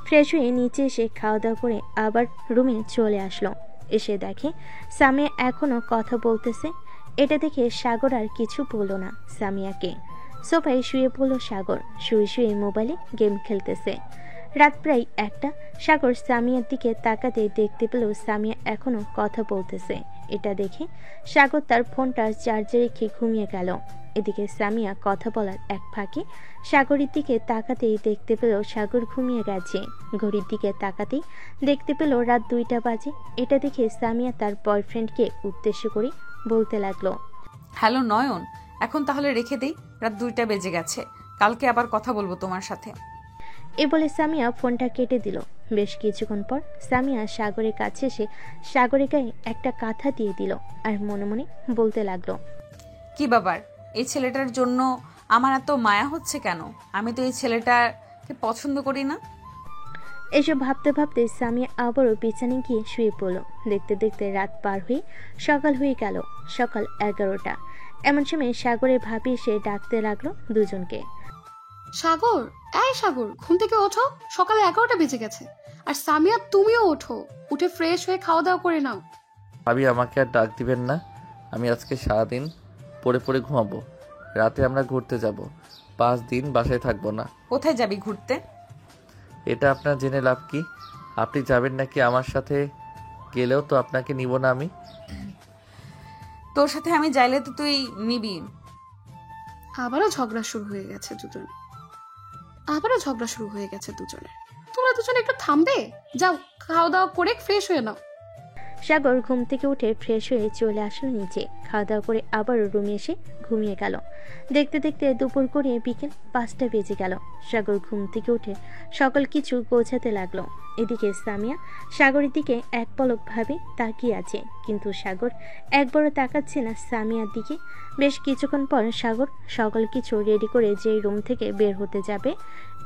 ফ্রেশ হয়ে নিচে এসে খাওয়া দাওয়া করে আবার রুমে চলে আসলো। এসে দেখে সামিয়া এখনও কথা বলতেছে। এটা দেখে সাগর আর কিছু বলল না সামিয়াকে। সোফায় শুয়ে পড়ল সাগর, শুয়ে শুয়ে মোবাইলে গেম খেলতেছে। রাত প্রায় 1টা। সাগর সামিয়ার দিকে তাকাতে দেখতে পেল সামিয়া এখনো কথা বলতেছে। এটা দেখে সাগর তার ফোনটা চার্জে রেখে ঘুমিয়ে গেল। এদিকে সামিয়া কথা বলার এক ফাঁকে সাগরের দিকে তাকাতেই দেখতে পেল সাগর ঘুমিয়ে গেছে। ঘড়ির দিকে তাকাতেই দেখতে পেল রাত 2টা বাজে। এটা দেখে সামিয়া তার বয়ফ্রেন্ডকে উদ্দেশ্য করে বলতে লাগলো, হ্যালো নয়ন, এখন তাহলে রেখে দেই, রাত 2টা বেজে গেছে। কালকে আবার কথা বলবো তোমার সাথে। এ বলে সামিয়া ফোনটা কেটে দিল। বেশ কিছুক্ষণ পর সামিয়া সাগরের কাছে এসে সাগরের গায়ে একটা কাঁথা দিয়ে দিল আর মনে মনে বলতে লাগলো, কি বাবার, এই ছেলেটার জন্য আমার এত মায়া হচ্ছে কেন? আমি তো এই ছেলেটাকে পছন্দ করি না। এসব ভাবতে ভাবতে সামিয়া আবারও বিছানায় গিয়ে শুয়ে পড়ল। দেখতে দেখতে রাত পার হয়ে সকাল হয়ে গেল। সকাল 11টা। এমন সময় সাগরের ভাবি এসে ডাকতে লাগলো দুজনকে। সাগর, এই সাগর, ঘুম থেকে ওঠো, সকালে 11টা বেজে গেছে। আর সামিয়া, তুমিও ওঠো, উঠে ফ্রেশ হয়ে খাওয়া দাওয়া করে নাও। ভাবি আমাকে আর ডাক দিবেন না, আমি আজকে সারাদিন পড়ে পড়ে ঘুমাবো। রাতে আমরা ঘুরতে যাব, 5 দিন বাসায় থাকবো না। কোথায় যাবি ঘুরতে? এটা আপনার জেনে লাভ কি? আপনি যাবেন নাকি? আমার সাথে গেলেও তো আপনাকে নিব না আমি। তোর সাথে আমি যাইলে তো তুই নিবি। আবারও ঝগড়া শুরু হয়ে গেছে দুজনের। তোমরা দুজনে একটু থামবে? যাও, খাওয়া দাওয়া করে ফ্রেশ হয়ে নাও। সাগর ঘুম থেকে উঠে ফ্রেশ হয়ে চলে আসলো নিচে। খাওয়া দাওয়া করে আবার রুমে এসে ঘুমিয়ে গেল। দেখতে দেখতে দুপুর করে বিকেল 5টা বেজে গেল। সাগর ঘুম থেকে উঠে সকল কিছু গোছাতে লাগলো। এদিকে সামিয়া সাগরের দিকে এক পলক ভাবে তাকিয়ে আছে, কিন্তু সাগর একবারও তাকাচ্ছে না সামিয়ার দিকে। বেশ কিছুক্ষণ পর সাগর সকল কিছু রেডি করে যে রুম থেকে বের হতে যাবে,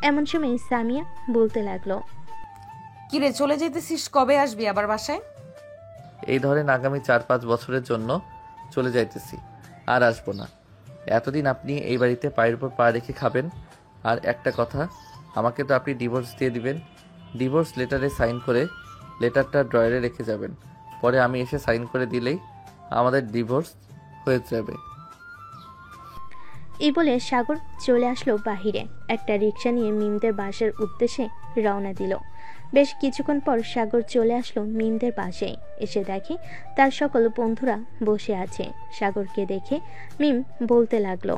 এমন সময় সামিয়া বলতে লাগলো, কিরে চলে যেতেছিস? কবে আসবি আবার বাসায়? এই ধরেন আগামী 4-5 বছরের জন্য চলে যাইতেছি, আর আসবো না। এতদিন আপনি এই বাড়িতে পায়ের উপর পা রেখে খাবেন। আর একটা কথা, আমাকে তো আপনি ডিভোর্স দিয়ে দিবেন। ডিভোর্স লেটারে সাইন করে লেটারটা ড্রয়ারে রেখে যাবেন। পরে আমি এসে সাইন করে দিলেই আমাদের ডিভোর্স হয়ে যাবে। এই বলে সাগর চলে আসলো বাহিরে। একটা রিক্সা নিয়ে মিমদের বাসার উদ্দেশ্যে রওনা দিল। বেশ কিছুক্ষণ পর সাগর চলে আসলো মিমদের বাসায়। এসে দেখে তার সকল বন্ধুরা বসে আছে। সাগরকে দেখে মিম বলতে লাগলো,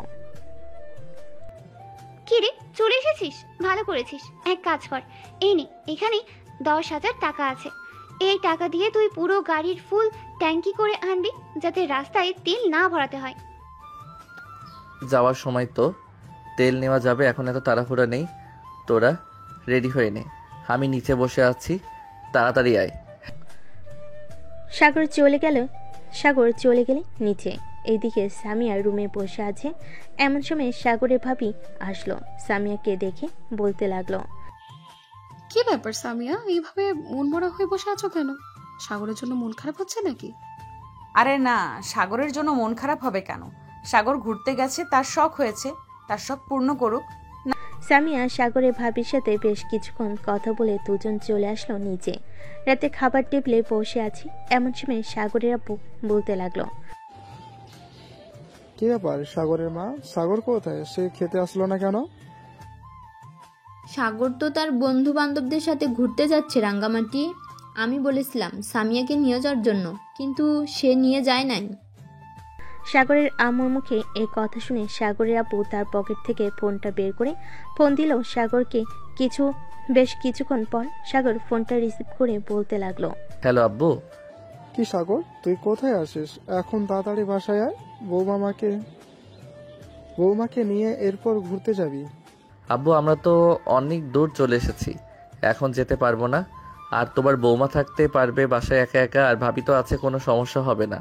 কি রে, চলে এসেছিস? ভালো করেছিস। এক কাজ কর, এই নে, এখানে 10,000 টাকা আছে। এই টাকা দিয়ে তুই পুরো গাড়ির ফুল ট্যাঙ্কি করে আনবি, যাতে রাস্তায় তেল না ভরাতে হয়। যাওয়ার সময় তো তেল নেওয়া যাবে, এখন এত তাড়াহুড়া নেই। তোরা রেডি হয়ে নে, আমি নিচে বসে আছি, তাড়াতাড়ি আয়। সাগর চলে গেলে নিচে। এইদিকে সামিয়া রুমে বসে আছে। এমন সময় সাগরের ভাবি আসলো। সামিয়াকে দেখে বলতে লাগলো, কি ব্যাপার সামিয়া, এইভাবে মন মরা হয়ে বসে আছো কেন? সাগরের জন্য মন খারাপ হচ্ছে নাকি? আরে না, সাগরের জন্য মন খারাপ হবে কেন? সাগর ঘুরতে গেছে, তার শখ হয়েছে, তার শখ পূর্ণ করুক। সামিয়া সাগরের ভাবির সাথে বেশ কিছুক্ষণ কথা বলে দুজন চলে আসলো নিচে। রাতে খাবার টেবিলে বসে আছি। এমন সময় সাগরের আব্বু বলতে লাগলো, কি ব্যাপার সাগরের মা? সাগর কোথায়? সে খেতে আসলো না কেন? সাগর তো তার বন্ধু বান্ধবদের সাথে ঘুরতে যাচ্ছে রাঙ্গামাটি। আমি বলেছিলাম সামিয়াকে নিয়ে যাওয়ার জন্য, কিন্তু সে নিয়ে যায় নাই। সাগরের আম্মুর মুখে এই কথা শুনে সাগরের আব্বু তার পকেট থেকে ফোনটা বের করে ফোন দিল সাগরকে। বেশ কিছুক্ষণ পর সাগর ফোনটা রিসিভ করে বলতে লাগলো, হ্যালো আব্বু। কি সাগর, তুই কোথায় আসিস? এখন তাড়াতাড়ি বাসায় আয়। বৌমাকে নিয়ে এরপর ঘুরতে যাবি। আব্বু আমরা তো অনেক দূর চলে এসেছি, এখন যেতে পারবো না। আর তোমার বৌমা থাকতে পারবে বাসায় একা একা, আর ভাবি তো আছে, কোনো সমস্যা হবে না।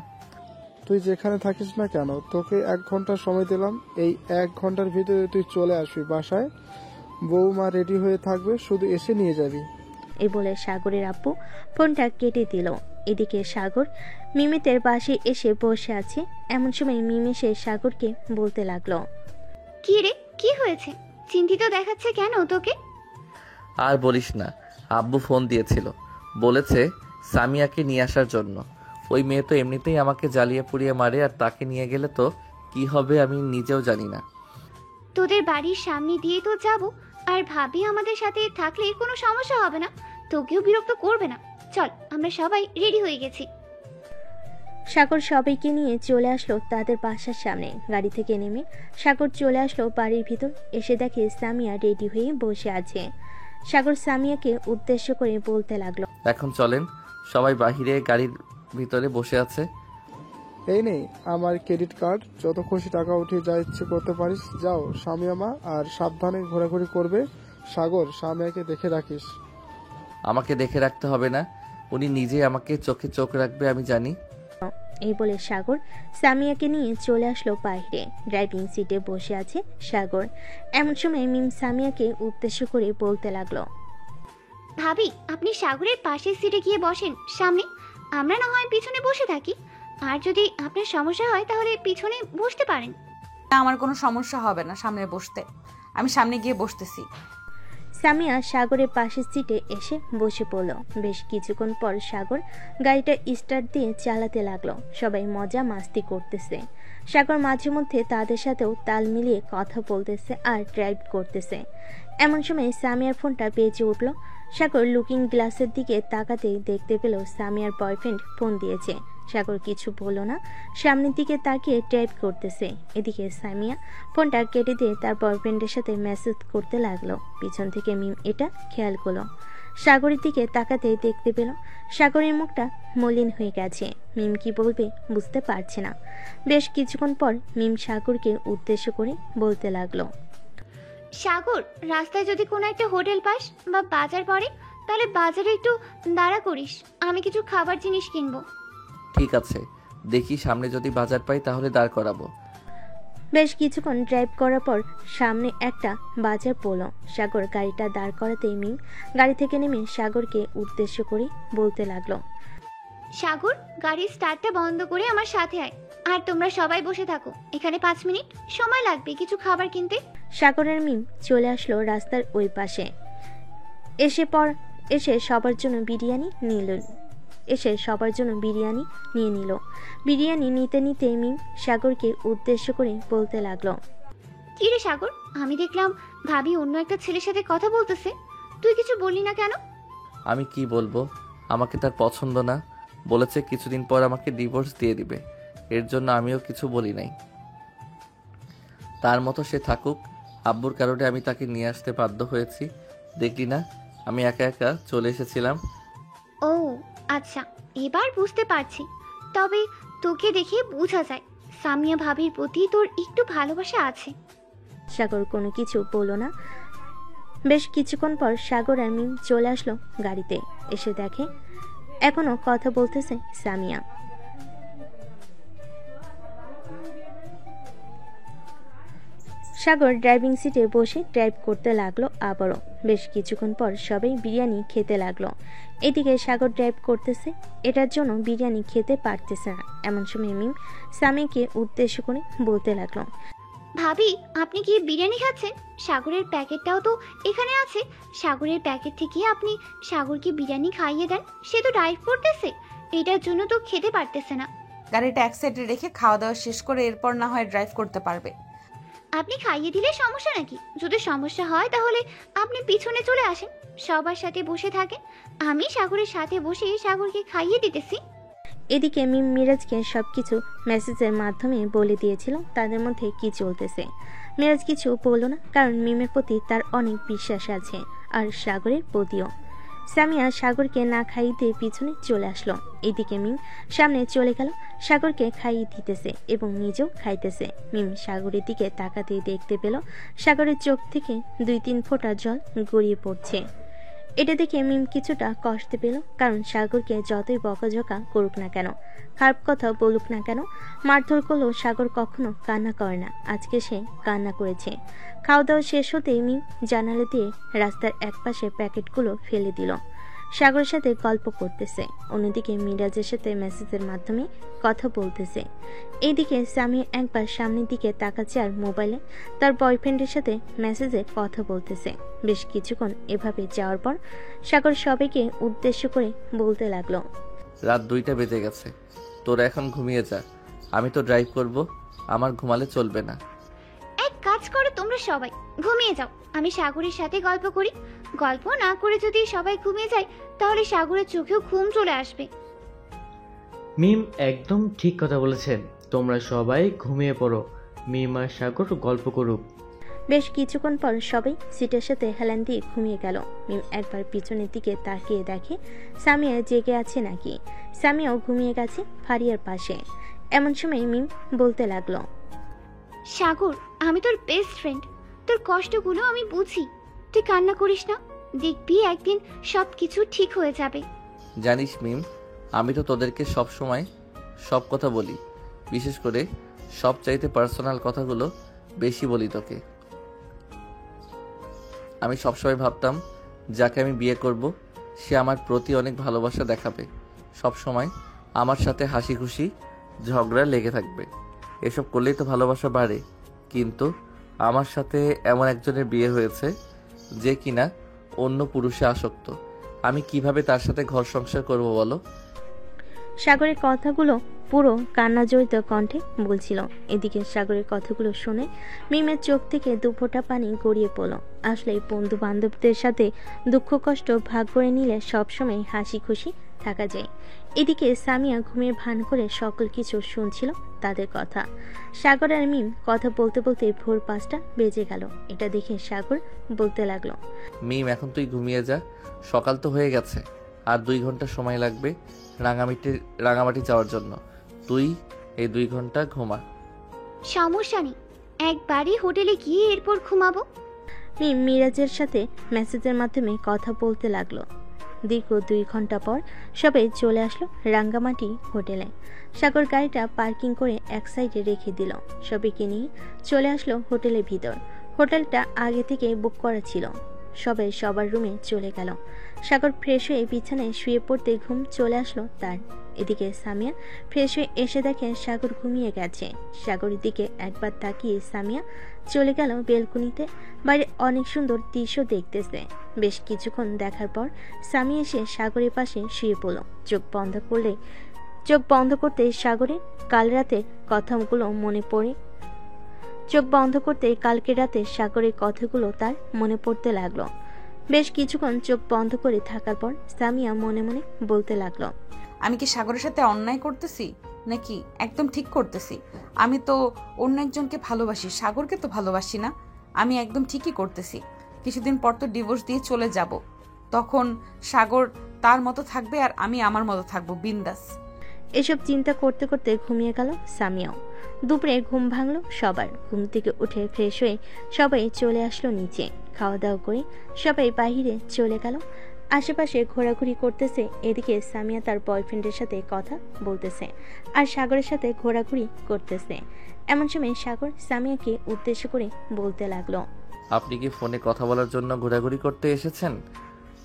তুই যেখানে থাকিস না কেন, তোকে 1 ঘন্টা সময় দিলাম। এই 1 ঘন্টার ভিতরে তুই চলে আসবি বাসায়। বৌমা রেডি হয়ে থাকবে, শুধু এসে নিয়ে যাবি। এই বলে সাগরের আব্বু ফোনটা কেটে দিল। এদিকে সাগর মিমিতের পাশে এসে বসে আছে। এমন সময় মিমি এসে সাগরকে বলতে লাগলো, কি রে, কি হয়েছে? চিন্তিত দেখাচ্ছে কেন তোকে? আর বলিস না, আব্বু ফোন দিয়েছিল, বলেছে সামিয়াকে নিয়ে আসার জন্য। ওই মেয়ে তো এমনিতেই আমাকে জ্বালিয়ে পুড়িয়ে মারে, আর তাকে নিয়ে গেলে তো কি হবে আমি নিজেও জানি না। তোদের বাড়ির সামনে দিয়ে তো যাব, আর ভাবি আমাদের সাথে থাকলে কোনো সমস্যা হবে না, তোকেও বিরক্ত করবে না। চল, আমরা সবাই রেডি হয়ে গেছি। সাগর সবাইকে নিয়ে চলে আসলো তাদের বাসার সামনে। গাড়ি থেকে নেমে সাগর চলে আসলো বাড়ির ভিতর। এসে দেখে সামিয়া রেডি হয়ে বসে আছে। সাগর সামিয়াকে উদ্দেশ্য করে বলতে লাগলো, এখন চলেন, সবাই বাহিরে গাড়ির ভিতরে বসে আছে। এই নেই আমার ক্রেডিট কার্ড, যত খুশি টাকা উঠিয়ে যা ইচ্ছে করতে পারিস। যাও সামিয়া মা, আর সাবধানে ঘোরাঘুরি করবে। সাগর, সামিয়াকে দেখে রাখিস। আমাকে দেখে রাখতে হবে না, উনি নিজেই আমাকে চোখে চোখ রাখবে, আমি জানি। এই বলে সাগর সামিয়াকে নিয়ে চলে আসলো বাইরে। ড্রাইভিং সিটে বসে আছে সাগর। এমন সময় মিম সামিয়াকে উদ্দেশ্য করে বলতে লাগলো, ভাবি, আপনি সাগরের পাশের সিটে গিয়ে বসেন সামনে, আমরা না হয় পিছনে বসে থাকি। আর যদি আপনার সমস্যা হয় তাহলে পিছনে বসতে পারেন। না, আমার কোনো সমস্যা হবে না সামনে বসতে। আমি সামনে গিয়ে বসতেছি। সামিয়া সাগরের পাশের সিটে এসে বসে পড়ল। বেশ কিছুক্ষণ পর সাগর গাড়িটা স্টার্ট দিয়ে চালাতে লাগলো। সবাই মজা মাস্তি করতেছে। সাগর মাঝে মধ্যে তাদের সাথেও তাল মিলিয়ে কথা বলতেছে আর ড্রাইভ করতেছে। এমন সময় সামিয়ার ফোনটা বেজে উঠল। সাগর লুকিং গ্লাসের দিকে তাকাতেই দেখতে পেল সামিয়ার বয়ফ্রেন্ড ফোন দিয়েছে। সাগর কিছু বলল না, সামনের দিকে তাকিয়ে টাইপ করতেছে। এদিকে সামিয়া ফোনটা কেটে দিয়ে তার বয়ফ্রেন্ডের সাথে মেসেজ করতে লাগলো। পিছন থেকে মিম এটা খেয়াল করলো। সাগরের দিকে তাকাতেই দেখতে পেল সাগরের মুখটা মলিন হয়ে গেছে। মিম কি বলবে বুঝতে পারছে না। বেশ কিছুক্ষণ পর মিম সাগরকে উদ্দেশ্য করে বলতে লাগলো, সাগর, রাস্তায় যদি কোনো একটা হোটেল পাস বা বাজার পড়ে তাহলে বাজারে একটু দাঁড়া করিস, আমি কিছু খাবার জিনিস কিনবো। ঠিক আছে, দেখি সামনে যদি বাজার পাই তাহলে দাঁড় করাবো। বেশ কিছুক্ষণ ড্রাইভ করার পর সামনে একটা বাজার পড়ল। সাগর গাড়িটা দাঁড় করাতেই মিম গাড়ি থেকে নেমে সাগরকে উদ্দেশ্য করে বলতে লাগলো, সাগর, গাড়ির স্টার্টটা বন্ধ করে আমার সাথে আয়। আর তোমরা সবাই বসে থাকো এখানে, 5 মিনিট সময় লাগবে কিছু খাবার কিনতে। সাগরের মিম চলে আসলো রাস্তার ওই পাশে। এসে সবার জন্য বিরিয়ানি নিয়ে নিল। বিরিয়ানি নিতে নিতে মিম সাগরকে উদ্দেশ্য করে বলতে লাগলো, কি রে সাগর, আমি দেখলাম ভাবি অন্য একটা ছেলের সাথে কথা বলতেছে, তুই কিছু বললি না কেন? আমি কি বলবো, আমাকে তার পছন্দ না, বলেছে কিছুদিন পর আমাকে ডিভোর্স দিয়ে দিবে। এর জন্য আমিও কিছু বলি নাই। তার মতো সে থাকুক, আব্বুর কারণে আমি তাকে নিয়ে আসতে বাধ্য হয়েছি। দেখলি না, আমি একা একা চলে এসেছিলাম। ও আচ্ছা, এবার বুঝতে পারছি। তবে তোকে দেখে বোঝা যায় সামিয়া ভাবির প্রতি তোর একটু ভালোবাসা আছে। সাগর কোনো কিছু বলল না। বেশ কিছুক্ষণ পর সাগর আর মিম চলে আসলো গাড়িতে। এসে দেখে এখনো কথা বলতেছে সামিয়া। সাগর ড্রাইভিং সিটে বসে ড্রাইভ করতে লাগলো আবারও। বেশ কিছুক্ষণ পর সবাই বিরিয়ানি খেতে লাগলো। এদিকে সাগর ড্রাইভ করতেছে, এটার জন্য বিরিয়ানি খেতে পারতেছে না। এমন সময় মিম সামিয়াকে উদ্দেশ্য করে বলতে লাগলো, ভাবি, আপনি কি বিরিয়ানি খাচ্ছেন? সাগরের প্যাকেটটাও তো এখানে আছে। সাগরের প্যাকেট থেকে আপনি সাগরকে বিরিয়ানি খাইয়ে দেন, সে তো ড্রাইভ করতেছে, এটার জন্য তো খেতে পারতেছে না। গাড়িটা এক সাইডে রেখে খাওয়া দাওয়া শেষ করে এরপর না হয় ড্রাইভ করতে পারবে। আপনি খাইয়ে দিলে সমস্যা নাকি? যদি সমস্যা হয় তাহলে আপনি পিছনে চলে আসেন, সবার সাথে বসে থাকেন, আমি সাগরের সাথে বসে সাগরকে খাইয়ে দিতেছি। এদিকে মিম মিরাজকে সবকিছু মেসেজের মাধ্যমে বলে দিয়েছিল তাদের মধ্যে কি চলতেছে। মিরাজ কিছু বলল না, কারণ মিমের প্রতি তার অনেক বিশ্বাস আছে, আর সাগরের প্রতিও। সামিয়া সাগরকে না খাইয়ে দিয়ে পিছনে চলে আসলো। এদিকে মিম সামনে চলে গেল, সাগরকে খাইয়ে দিতেছে এবং নিজেও খাইতেছে। মিম সাগরের দিকে তাকাতেই দেখতে পেল সাগরের চোখ থেকে 2-3 ফোঁটা জল গড়িয়ে পড়ছে। এটা দেখে মিম কিছুটা কষ্ট পেল, কারণ সাগরকে যতই বকাঝকা করুক না কেন, খারাপ কথা বলুক না কেন, মারধর করলেও সাগর কখনো কান্না করে না। আজকে সে কান্না করেছে। খাওয়া দাওয়া শেষ হতেই মিম জানালা দিয়ে রাস্তার একপাশে প্যাকেটগুলো ফেলে দিল। সাগরের সাথে গল্প করতেছে, অন্যদিকে মিরাজের সাথে মেসেজের মাধ্যমে কথা বলতেছে। এইদিকে সামিয়া একবার সামনের দিকে তাকাচ্ছে আর মোবাইলে তার বয়ফ্রেন্ডের সাথে মেসেজে কথা বলতেছে। বেশ কিছুক্ষণ এভাবে যাওয়ার পর সাগর সবাইকে উদ্দেশ্য করে বলতে লাগলো, রাত 2টা বেজে গেছে, তোরা এখন ঘুমিয়ে যা, আমি তো ড্রাইভ করব, আমার ঘুমালে চলবে না। এক কাজ করো, তোমরা সবাই ঘুমিয়ে যাও, আমি সাগরের সাথে গল্প করি। গল্প না করে যদি সবাই ঘুমিয়ে যায় তাহলে সাগরের চোখেও ঘুম চলে আসবে। মিম একদম ঠিক কথা বলেছেন, তোমরা সবাই ঘুমিয়ে পড়ো, মিম আর সাগর গল্প করুক। বেশ কিছুক্ষণ পর সবাই সিটের সাথে হেলান দিয়ে ঘুমিয়ে গেল। মিম একবার পিছনের দিকে তাকিয়ে দেখে সামিয়া জেগে আছে নাকি। সামিয়াও ঘুমিয়ে গেছে ফারিয়ার পাশে। এমন সময় মিম বলতে লাগলো, সাগর, আমি তোর বেস্ট ফ্রেন্ড, তোর কষ্টগুলো আমি বুঝি, তুই কান্না করিস না, দেখবি একদিন সব কিছু ঠিক হয়ে যাবে। জানিস মিম, আমি তো তোদেরকে সব সময় সব কথা বলি, বিশেষ করে সবচাইতে পার্সোনাল কথাগুলো বেশি বলি তোকে। আমি সবসময় ভাবতাম যাকে আমি বিয়ে করব সে আমার প্রতি অনেক ভালোবাসা দেখাবে, সব সময় আমার সাথে হাসি খুশি ঝগড়া লেগে থাকবে। এসব করলেই তো ভালোবাসা বাড়ে। কিন্তু আমার সাথে এমন একজনের বিয়ে হয়েছে যে কিনা অন্য পুরুষে আসক্ত। আমি কিভাবে তার সাথে ঘর সংসার করব বলো? সাগরের কথাগুলো পুরো কান্না জড়িত কণ্ঠে বলছিল। এদিকে সাগরের কথাগুলো শুনে মিমের চোখ থেকে দুফোঁটা পানি গড়িয়ে পড়ল। আসলে বন্ধু বান্ধবদের সাথে দুঃখ কষ্ট ভাগ করে নিলে সবসময় হাসি খুশি থাকা যায়। এদিকে সামিয়া ঘুমের ভান করে সকল কিছু শুনছিল তাদের কথা। সাগর আর মিম কথা বলতে বলতে ভোর 5টা বেজে গেল। এটা দেখে সাগর বলতে লাগলো, মিম, এখন তুই ঘুমিয়ে যা। সকাল তো হয়ে গেছে, আর 2 ঘন্টা সময় লাগবে রাঙামাটি যাওয়ার জন্য। তুই এই 2 ঘন্টা ঘুমা। সমস্যা নেই, একবারই হোটেলে গিয়ে এরপর ঘুমাবো। মিম মিরাজের সাথে মেসেজের মাধ্যমে কথা বলতে লাগলো। দীর্ঘ 2 ঘন্টা পর সবাই চলে আসলো রাঙ্গামাটি হোটেলে। সাগর গাড়িটা পার্কিং করে এক সাইডে রেখে দিল। সবাইকে নিয়ে চলে আসলো হোটেলের ভিতর। হোটেলটা আগে থেকে বুক করা ছিল। সবাই সবার রুমে চলে গেল। সাগর ফ্রেশ হয়ে বিছানায় শুয়ে পড়তে ঘুম চলে আসলো তার। এদিকে সামিয়া ফ্রেশ হয়ে এসে দেখে সাগর ঘুমিয়ে গেছে। সাগরের দিকে একবার তাকিয়ে সামিয়া চলে গেল বেলকনিতে। বাইরে অনেক সুন্দর দৃশ্য দেখতেছে। বেশ কিছুক্ষণ দেখার পর সামিয়া এসে সাগরের পাশে শুয়ে পড়ল। চোখ বন্ধ করতে সাগরের কাল রাতে কথাগুলো মনে পড়ে। চোখ বন্ধ করতে কালকে রাতে সাগরের কথাগুলো তার মনে পড়তে লাগলো। বেশ কিছুক্ষণ চোখ বন্ধ করে থাকার পর সামিয়া মনে মনে বলতে লাগলো, আমি কি সাগরের সাথে অন্যায় করতেছি নাকি একদম ঠিক করতেছি? আমি তো অন্য একজনকে ভালোবাসি, সাগরকে তো ভালোবাসি না। আমি একদম ঠিকই করতেছি। কিছুদিন পর তো ডিভোর্স দিয়ে চলে যাব। তখন সাগর তার মতো থাকবে আর আমি আমার মতো থাকবো, বিন্দাস। এসব চিন্তা করতে করতে ঘুমিয়ে গেল সামিয়াও। দুপুরে ঘুম ভাঙলো সবার। ঘুম থেকে উঠে ফ্রেশ হয়ে সবাই চলে আসলো নিচে। খাওয়া দাওয়া করে সবাই বাইরে চলে গেল। আশেপাশে ঘোরাঘুরি করতেছে। এদিকে সামিয়া তার বয়ফ্রেন্ডের সাথে কথা বলতেছে আর সাগরের সাথে ঘোরাঘুরি করতেছে। এমন সময় সাগর সামিয়াকে উদ্দেশ্য করে বলতে লাগলো, আপনি কি ফোনে কথা বলার জন্য ঘোরাঘুরি করতে এসেছেন?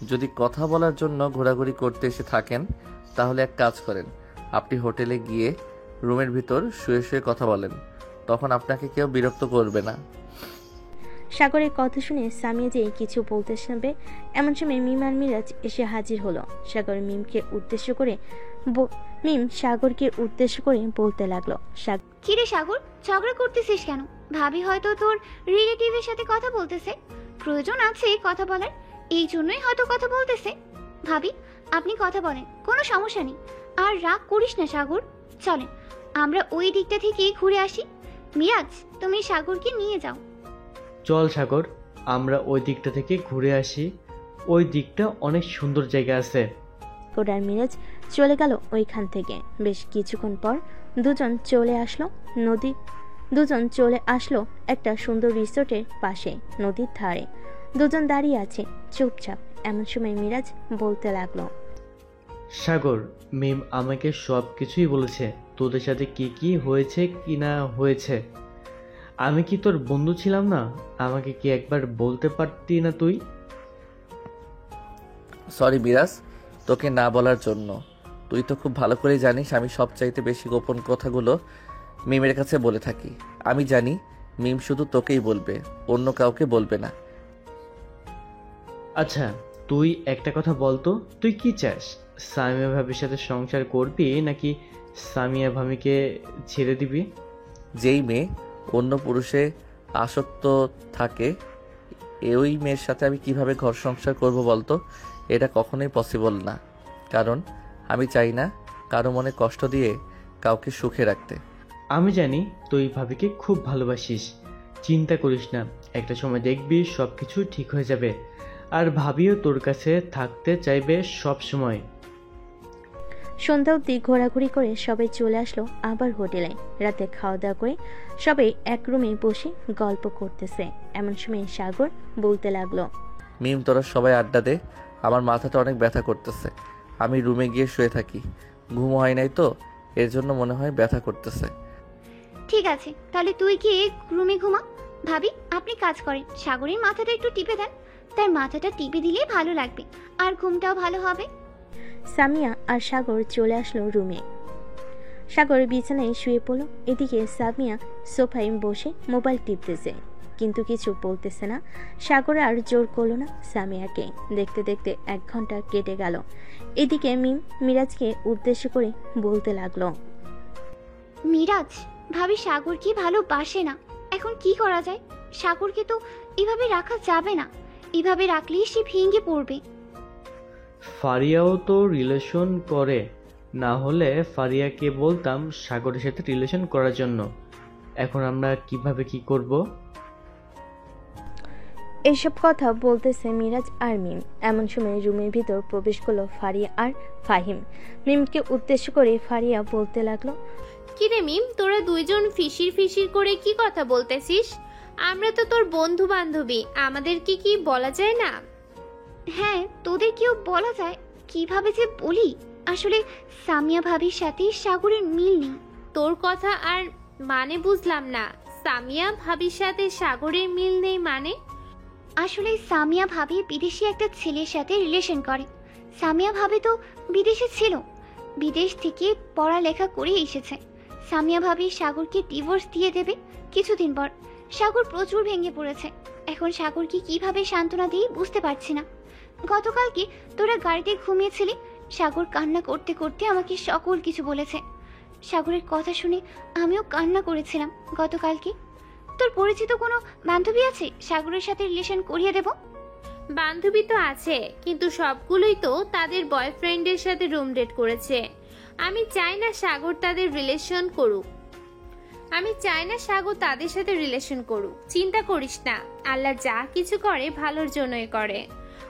যদি কথা বলার জন্য ঘোরাঘুরি করতে এসে থাকেন তাহলে এক কাজ করেন, আপনি হোটেলে গিয়ে রুমের ভিতর শুয়ে শুয়ে কথা বলেন, তখন আপনাকে কেউ বিরক্ত করবে না। সাগরের কথা শুনে সামিয়া যে কিছু বলতে শুনবে এমন সময় মিম আর মিরাজ এসে হাজির হলো। মিম সাগরকে উদ্দেশ্য করে বলতে লাগলো, কিরে সাগর, ঝগড়া করতেছিস কেন? ভাবি হয়তো তোর রিলেটিভের সাথে কথা বলতেছে, প্রয়োজন আছে কথা বলার, এই জন্যই হয়তো কথা বলতেছে। ভাবি আপনি কথা বলেন, কোনো সমস্যা নেই। আর রাগ করিস না সাগর, চলেন আমরা ওই দিকটা থেকে ঘুরে আসি। মিরাজ তুমি সাগরকে নিয়ে যাও। চল সাগর, আমরা ওই দিকটা থেকে ঘুরে আসি। ওই দিকটা অনেক সুন্দর জায়গা আছে। সাগর আর মিরাজ চলে গেল ওইখান থেকে। বেশ কিছুক্ষণ পর দুজন চলে আসলো একটা সুন্দর রিসোর্টের পাশে নদীর ধারে। দুজন দাঁড়িয়ে আছে চুপচাপ। এমন সময় মিরাজ বলতে লাগলো, সাগর, মিম আমাকে সব কিছুই বলেছে, তোদের সাথে কি কি হয়েছে কি না হয়েছে। আমি কি তোর বন্ধু ছিলাম না? আমাকে কি একবার বলতে পারতি না তুই? সরি মিরাজ, তোকে না বলার জন্য। তুই তো খুব ভালো করেই জানিস আমি সবচাইতে বেশি গোপন কথাগুলো মিমের কাছে বলে থাকি। আমি জানি মিম শুধু তোকেই বলবে, অন্য কাউকে বলবে না। আচ্ছা তুই একটা কথা বলতো, তুই কি চাস? সামিয়া ভাবির সাথে সংসার করবি নাকি সামিয়া ভাবিকে ছেড়ে দিবি? যেই মেয়ে অন্য পুরুষে আসক্ত থাকে ওই মেয়ের সাথে আমি কিভাবে ঘর সংসার করব বলতো? এটা কখনোই পসিবল না, কারণ আমি চাই না কারো মনে কষ্ট দিয়ে কাউকে সুখে রাখতে। আমি জানি তুই ভাবিকে খুব ভালোবাসিস, চিন্তা করিস না, একটা সময় দেখবি সব কিছু ঠিক হয়ে যাবে। আর ভাবিও তোর কাছে থাকতে চাইবে সব সময়। সন্ধ্যা অবধি ঘোরাঘুরি করে সবাই চলে আসলো আবার হোটেলে। রাতে খাওয়া দাওয়া করে সবাই এক রুমে বসে গল্প করতেছে। এমন সময় সাগর বলতে লাগলো, মিম, তোরা সবাই আড্ডা দে, আমার মাথাটা অনেক ব্যথা করতেছে। আমি রুমে গিয়ে শুয়ে থাকি, ঘুম হয় নাই তো এর জন্য মনে হয় ব্যথা করতেছে। ঠিক আছে, তাহলে তুই গিয়ে রুমে ঘুমা। ভাবি আপনি কাজ করেন, সাগরের মাথাটা একটু টিপে দেন, তার মাথাটা টিপে দিলে ভালো লাগবে আর ঘুমটাও ভালো হবে। সামিয়া আর সাগর চলে আসলো রুমে। সাগর বিছানায় শুয়ে পড়ল। এদিকে সামিয়া সোফায় বসে মোবাইল টিপতেছে, কিন্তু কিছু বলতেছে না। সাগর আর জোর করলো না সামিয়াকে। দেখতে দেখতে 1 ঘন্টা কেটে গেল। এদিকে মিম মিরাজকে উদ্দেশ্য করে বলতে লাগলো, মিরাজ, ভাবি সাগরকে ভালোবাসে না, এখন কি করা যায়? সাগরকে তো এভাবে রাখা যাবে না, এভাবে রাখলেই সে ভেঙে পড়বে। ফারিয়াও তো রিলেশন করে, না হলে ফারিয়াকে বলতাম সাগরের সাথে রিলেশন করার জন্য। এখন আমরা কিভাবে কি করব? এইসব কথা বলতেছে মিরাজ আর মিম। এমন সময় রুমের ভিতর প্রবেশ করলো ফারিয়া আর ফাহিম। মিমকে উদ্দেশ্য করে ফারিয়া বলতে লাগলো, কিরে মিম, তোরা দুইজন ফিসির ফিসির করে কি কথা বলতেছিস? আমরা তো তোর বন্ধু বান্ধবী, আমাদের কি বলা যায় না? হ্যাঁ, তোদের কেউ বলা যায়, কিভাবে যে বলি। আসলে সামিয়া ভাবির সাথে সাগরের মিল নেই। তোর কথা আর মানে বুঝলাম না। সামিয়া ভাবির সাথে সাগরের মিল নেই মানে? আসলে সামিয়া ভাবি বিদেশি একটা ছেলের সাথে রিলেশন করে। সামিয়া ভাবি তো বিদেশে ছিল, বিদেশ থেকে পড়ালেখা করে এসেছে। সামিয়া ভাবি সাগরকে ডিভোর্স দিয়ে দেবে কিছুদিন পর। সাগর প্রচুর ভেঙে পড়েছে। এখন সাগরকে কিভাবে সান্ত্বনা দিই বুঝতে পারছি না। গতকালকে তোরা গাড়িতে ঘুমিয়েছিলি, সাগর কান্না করতে করতে আমাকে সকল কিছু বলেছে। সাগরের কথা শুনে আমিও কান্না করেছিলাম গতকালকে। তোর পরিচিত কোনো বান্ধবী আছে সাগরের সাথে রিলেশন করিয়ে দেব? বান্ধবী তো আছে, কিন্তু সবগুলোই তো তাদের বয়ফ্রেন্ডের সাথে রুম ডেট করেছে। আমি চাই না সাগর তাদের সাথে রিলেশন করুক। চিন্তা করিস না, আল্লাহ যা কিছু করে ভালোর জন্যই করে।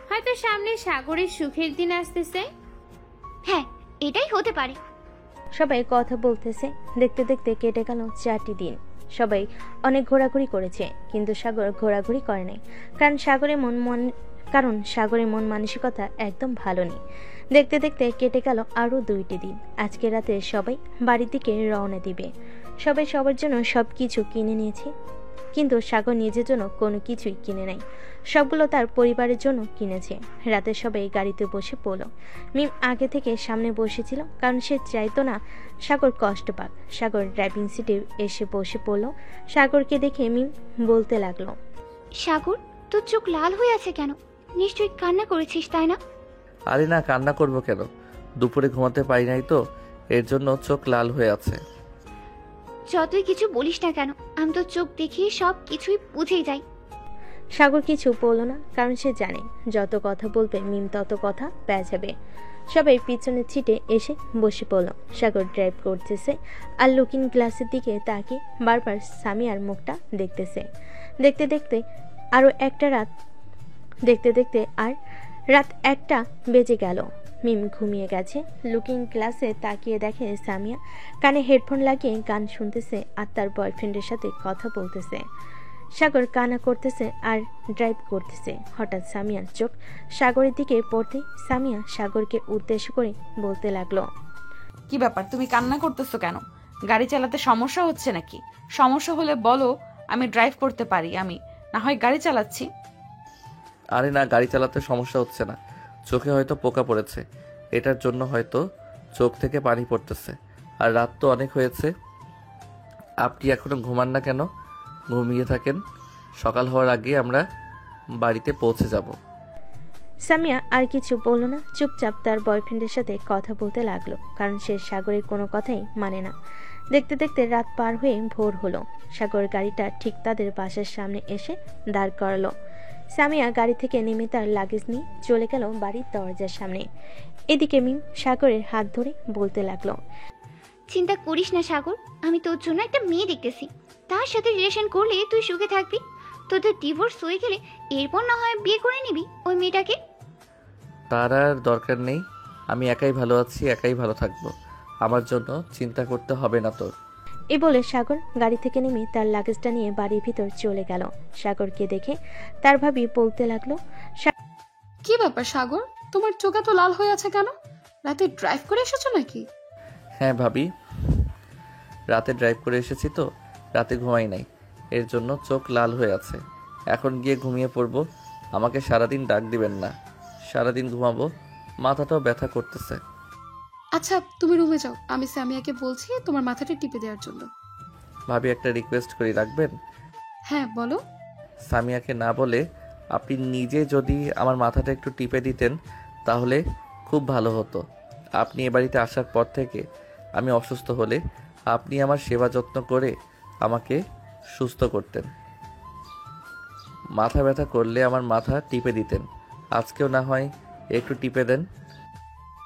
হয়তো সামনে সাগরের সুখের দিন আসতেছে। হ্যাঁ, এটাই হতে পারে। সবাই কথা বলতেছে। দেখতে দেখতে কেটে গেল 4টি দিন। সবাই অনেক ঘোরাঘুরি করেছে, কিন্তু সাগর ঘোরাঘুরি করে নাই। কারণ সাগরের মন মানসিকতা একদম ভালো নেই। দেখতে দেখতে কেটে গেল আরও 2টি দিন। আজকে রাতে সবাই বাড়ির দিকে রওনা দিবে। সবাই সবার জন্য সব কিছু কিনে নিয়েছে, কিন্তু সাগর নিজের জন্য কোনো কিছুই কিনে নাই। সবগুলো তার পরিবারের জন্য কিনেছে। রাতে সবাই গাড়িতে বসে পড়ল। মিম আগে থেকে সামনে বসেছিল, কারণ সে চাইতো না সাগর কষ্ট পাক। সাগর ড্রাইভিং সিটে এসে বসে পড়ল। সাগরকে দেখে মিম বলতে লাগলো, সাগর, তোর চোখ লাল হয়ে আছে কেন? নিশ্চয়ই কান্না করেছিস, তাই না? আরে না, কান্না করব কেন? দুপুরে ঘুমাতে পারি নাই তো, এর জন্য চোখ লাল হয়ে আছে। যতই কিছু বলিস না কেন, আমি তো চোখ দেখে সব কিছুই বুঝে যাই। সাগর কিছু বলল না, কারণ সে জানে যত কথা বলবে মিম তত কথা পেঁচাবে। সবাই পিছনের সিটে এসে বসে পড়ল। সাগর ড্রাইভ করতেছে আর লুকিং গ্লাসের দিকে তাকিয়ে বারবার সামিয়ার মুখটা দেখতেছে। দেখতে দেখতে রাত 1টা বেজে গেল। মিম ঘুমিয়ে গেছে। লুকিং গ্লাসে তাকিয়ে দেখে সামিয়া কানে হেডফোন লাগিয়ে গান শুনতেছে আর তার বয়ফ্রেন্ডের সাথে কথা বলতেছে। সাগর কান্না করতেছে আর ড্রাইভ করতেছে। হঠাৎ সামিয়ার চোখ সাগরের দিকে পড়তে সামিয়া সাগরকে উদ্দেশ্য করে বলতে লাগলো, কি ব্যাপার, তুমি কান্না করতেছো কেন? গাড়ি চালাতে সমস্যা হচ্ছে নাকি? সমস্যা হলে বলো, আমি ড্রাইভ করতে পারি, আমি না হয় গাড়ি চালাচ্ছি। আরে না, গাড়ি চালাতে সমস্যা হচ্ছে না, চোখে হয়তো পোকা পড়েছে, এটার জন্য হয়তো চোখ থেকে পানি পড়তেছে। আর রাত তো অনেক হয়েছে। আপনি এখনো ঘুমান না কেন? ঘুমিয়ে থাকেন, সকাল হওয়ার আগে আমরা বাড়িতে পৌঁছে যাব। সামিয়া আর কিছু বলল না, চুপচাপ তার বয়ফ্রেন্ডের সাথে কথা বলতে লাগলো, কারণ সে সাগরের কোনো কথাই মানে না। দেখতে দেখতে রাত পার হয়ে ভোর হলো। সাগর গাড়িটা ঠিক তাদের বাসার সামনে এসে দাঁড় করালো। সামিয়া গাড়ি থেকে নেমে তার লাগেজ নিয়ে চলে গেল বাড়ির দরজার সামনে। এদিকে মিম সাগরের হাত ধরে বলতে লাগলো, চিন্তা করিস না সাগর, আমি তোর জন্য একটা মেয়ে দেখতেছি। তার সাথে রিলেশন করলে তুই সুখে থাকবি। তোদের ডিভোর্স হয়ে গেলে এরপর না হয় বিয়ে করে নিবি ওই মেয়েটাকে। তার আর দরকার নেই, আমি একাই ভালো আছি, একাই ভালো থাকবো, আমার জন্য চিন্তা করতে হবে না তোর। এ বলে সাগর গাড়ি থেকে নেমে তার লাগেজটা নিয়ে বাড়ির ভিতর চলে গেল। সাগরকে দেখে তার ভাবি বলতে লাগলো, কি ব্যাপার সাগর, তোমার চোখ এত লাল হয়ে আছে কেন? রাতে ড্রাইভ করে এসেছো নাকি? হ্যাঁ ভাবি, রাতে ড্রাইভ করে এসেছি তো, রাতে ঘুমাই নাই, এর জন্য চোখ লাল হয়ে আছে। এখন গিয়ে ঘুমিয়ে পড়বো। আমাকে সারাদিন ডাক দিবেন না, সারাদিন ঘুমাবো, মাথাটাও ব্যথা করতেছে। আচ্ছা তুমি রুমে যাও, আমি সামিয়াকে বলছি তোমার মাথাটা টিপে দেওয়ার জন্য। ভাবি একটা রিকোয়েস্ট করি, রাখবেন? হ্যাঁ বলো। সামিয়াকে না বলে আপনি নিজে যদি আমার মাথাটা একটু টিপে দিতেন তাহলে খুব ভালো হতো। আপনি এ বাড়িতে আসার পর থেকে আমি অসুস্থ হলে আপনি আমার সেবা যত্ন করে আমাকে সুস্থ করতেন। মাথা ব্যথা করলে আমার মাথা টিপে দিতেন। আজকেও না হয় একটু টিপে দেন।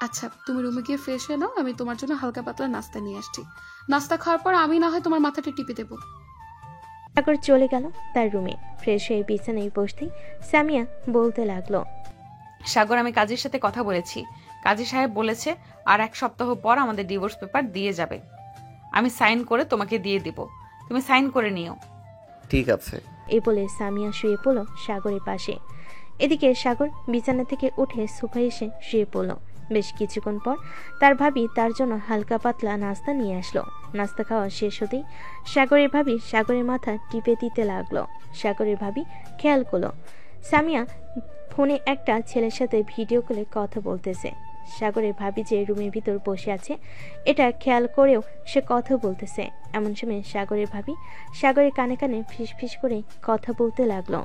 আচ্ছা তুমি রুমে গিয়ে ফ্রেশ হয়ে নাও, আমি তোমার জন্য হালকা পাতলা নাস্তা নিয়ে আসছি। নাস্তা খাওয়ার পর আমি না হয় তোমার মাথাটা টিপে দেবো। সাগর চলে গেল তার রুমে। ফ্রেশ হয়ে বিছানায় বসতেই সামিয়া বলতে লাগলো, সাগর, আমি কাজীর সাথে কথা বলেছি। কাজী সাহেব বলেছে আর 1 সপ্তাহ পর আমাদের ডিভোর্স পেপার দিয়ে যাবে। আমি সাইন করে তোমাকে দিয়ে দিব, তুমি সাইন করে নিও। ঠিক আছে। এই বলে সামিয়া শুয়ে পড়ল সাগরের পাশে। এদিকে সাগর বিছানা থেকে উঠে সোফায় এসে শুয়ে পড়ল। বেশ কিছুক্ষণ পর তার ভাবি তার জন্য হালকা পাতলা নাস্তা নিয়ে আসলো। নাস্তা খাওয়া শেষ হতেই সাগরের ভাবি সাগরের মাথা টিপে দিতে লাগলো। সাগরের ভাবি খেয়াল করলো সামিয়া ফোনে একটা ছেলের সাথে ভিডিও কলে কথা বলতেছে। সাগরের ভাবি যে রুমের ভিতর বসে আছে এটা খেয়াল করেও সে কথা বলতেছে। এমন সময় সাগরের ভাবি সাগরের কানে কানে ফিসফিস করে কথা বলতে লাগলো,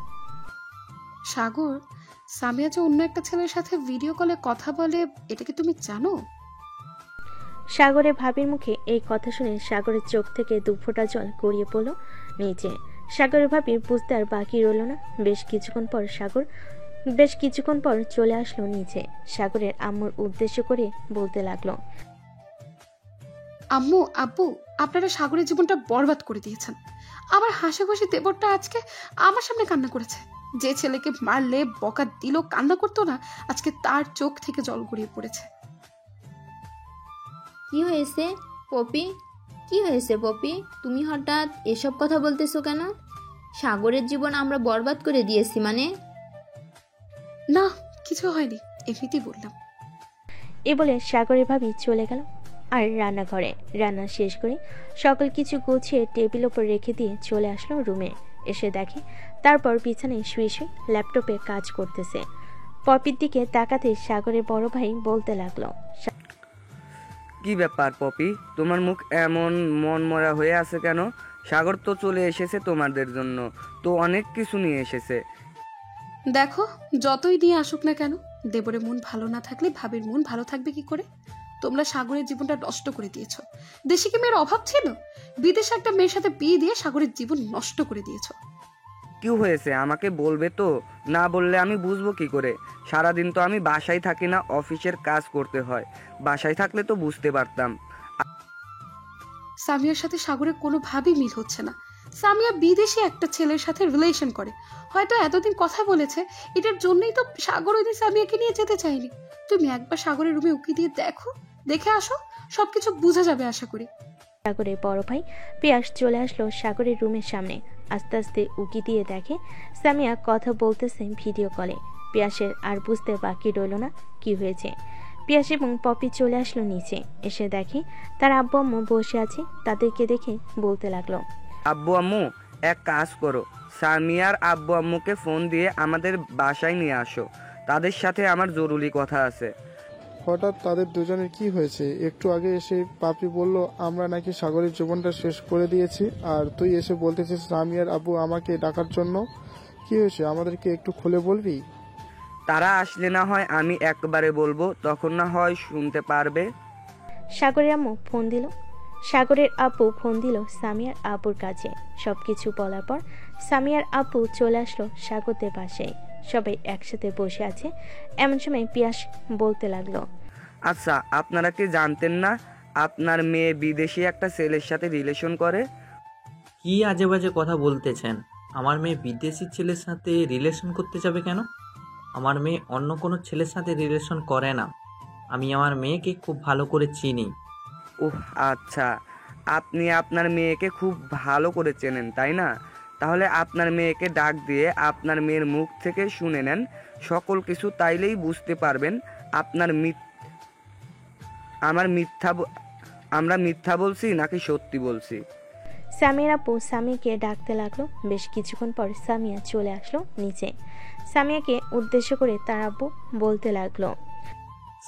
সাগর, সামিয়া যে অন্য একটা ছেলের সাথে ভিডিও কলে কথা বলে এটা কি তুমি জানো? সাগরের ভাবির মুখে এই কথা শুনে সাগরের চোখ থেকে 2 ফোঁটা জল গড়িয়ে পড়ল নিচে। সাগরের ভাবি বুঝতে আর বাকি রইল না। বেশ কিছুক্ষণ পর চলে আসলো নিচে। সাগরের আম্মুর উদ্দেশ্য করে বলতে লাগলো, আম্মু, আব্বু, আপনারা সাগরের জীবনটা বরবাদ করে দিয়েছেন। আমার হাসাখুশি দেবরটা আজকে আমার সামনে কান্না করেছে। যে ছেলেকে মারলে বকা দিল কান্না করতো না, আজকে তার চোখ থেকে জল গড়িয়ে পড়েছে। কি হয়েছে পপি? কি হয়েছে পপি? তুমি হঠাৎ এসব কথা বলতেছো কেন? সাগরের জীবন আমরা বরবাদ করে দিয়েছি মানে? না, কিছু হয়নি, এমনিতেই বললাম। এ বলে সাগরের ভাবি চলে গেল আর রান্নাঘরে। রান্না শেষ করে সকল কিছু গুছিয়ে টেবিল ওপর রেখে দিয়ে চলে আসলো রুমে। এসে দেখে তারপর বিছানায় শুয়ে শুয়ে ল্যাপটপে কাজ করতেছে। পপির দিকে তাকাতে সাগরের বড় ভাই বলতে লাগলো, কি ব্যাপার পপি, তোমার মুখ এমন মনমরা হয়ে আছে কেন? সাগর তো চলে এসেছে তোমাদের জন্য, তো অনেক কিছু নিয়ে এসেছে। দেখো, যতই দিয়ে আসুক না কেন, দেবরের মন ভালো না থাকলে ভাবির মন ভালো থাকবে কি করে? তোমরা সাগরের জীবনটা নষ্ট করে দিয়েছো। দেশে কি মেয়ের অভাব ছিল? বিদেশে একটা মেয়ের সাথে বিয়ে দিয়ে সাগরের জীবন নষ্ট করে দিয়েছো। কি হয়েছে আমাকে বলবে তো? না বললে আমি বুঝবো কি করে? সারাদিন তো আমি বাসায় থাকি না, অফিসের কাজ করতে হয়। বাসায় থাকলে তো বুঝতে পারতাম। সামিয়ার সাথে সাগরের কোনোভাবেই মিল হচ্ছে না। সামিয়া বিদেশে একটা ছেলের সাথে রিলেশন করে, হয়তো এতদিন কথা বলেছে, এটার জন্যই তো সাগর ওই দিন সামিয়াকে নিয়ে যেতে চাইনি। তুমি একবার সাগরের রুমে উকি দিয়ে দেখে আসো, সবকিছু বোঝা যাবে আশা করি। সাগরের বড় ভাই পিয়াস চলে আসলো সাগরের রুমের সামনে। আস্তে আস্তে উকি দিয়ে দেখে সামিয়া কথা বলতেছে ভিডিও কলে। পিয়াসের আর বুঝতে বাকি রইল না কি হয়েছে। পিয়াস এবং পপি চলে আসলো নিচে। এসে দেখে তার আব্বু আম্মু বসে আছে। তাদেরকে দেখে বলতে লাগলো, আব্বু আম্মু, এক কাজ করো, সামিয়ার আব্বু আম্মুকে ফোন দিয়ে আমাদের বাসায় নিয়ে আসো। তাদের সাথে আমার জরুরি কথা আছে। হঠাৎ তাদের দুজনের কি হয়েছে? একটু আগে এসে পাপি বলল আমরা নাকি সাগরের জীবনটা শেষ করে দিয়েছি, আর তুই এসে বলতেছিস সামিয়ার আব্বু আমাকে ডাকার জন্য। কি হয়েছে আমাদেরকে একটু খুলে বলবি? তারা আসলে না হয় আমি একবারে বলবো, তখন না হয় শুনতে পারবে। সাগরের আম্মু ফোন দিল। সাগরের আব্বু ফোন দিল সামিয়ার আব্বুর কাছে। সবকিছু বলার পর সামিয়ার আব্বু চলে আসলো সাগরদের পাশে। সবাই একসাথে বসে আছে। এমন সময় পিয়াস বলতে লাগলো, আচ্ছা, আপনারা কি জানতেন না আপনার মেয়ে বিদেশি একটা ছেলের সাথে রিলেশন করে? কি আজে বাজে কথা বলতেছেন? আমার মেয়ে বিদেশি ছেলের সাথে রিলেশন করতে যাবে কেন? আমার মেয়ে অন্য কোনো ছেলের সাথে রিলেশন করে না। আমি আমার মেয়েকে খুব ভালো করে চিনি। ওহ আচ্ছা, আপনি আপনার মেয়েকে খুব ভালো করে চেনেন তাই না? তাহলে আপনার মেয়েকে ডাক দিয়ে আপনার মেয়ের মুখ থেকে শুনে নেন সকল কিছু, তাইলেই বুঝতে পারবেন আমরা মিথ্যা বলছি নাকি সত্যি বলছি। সামিয়ার আব্বু সামিয়াকে ডাকতে লাগলো। বেশ কিছুক্ষণ পর সামিয়া চলে আসলো নিচে। সামিয়াকে উদ্দেশ্য করে তার আব্বু বলতে লাগলো,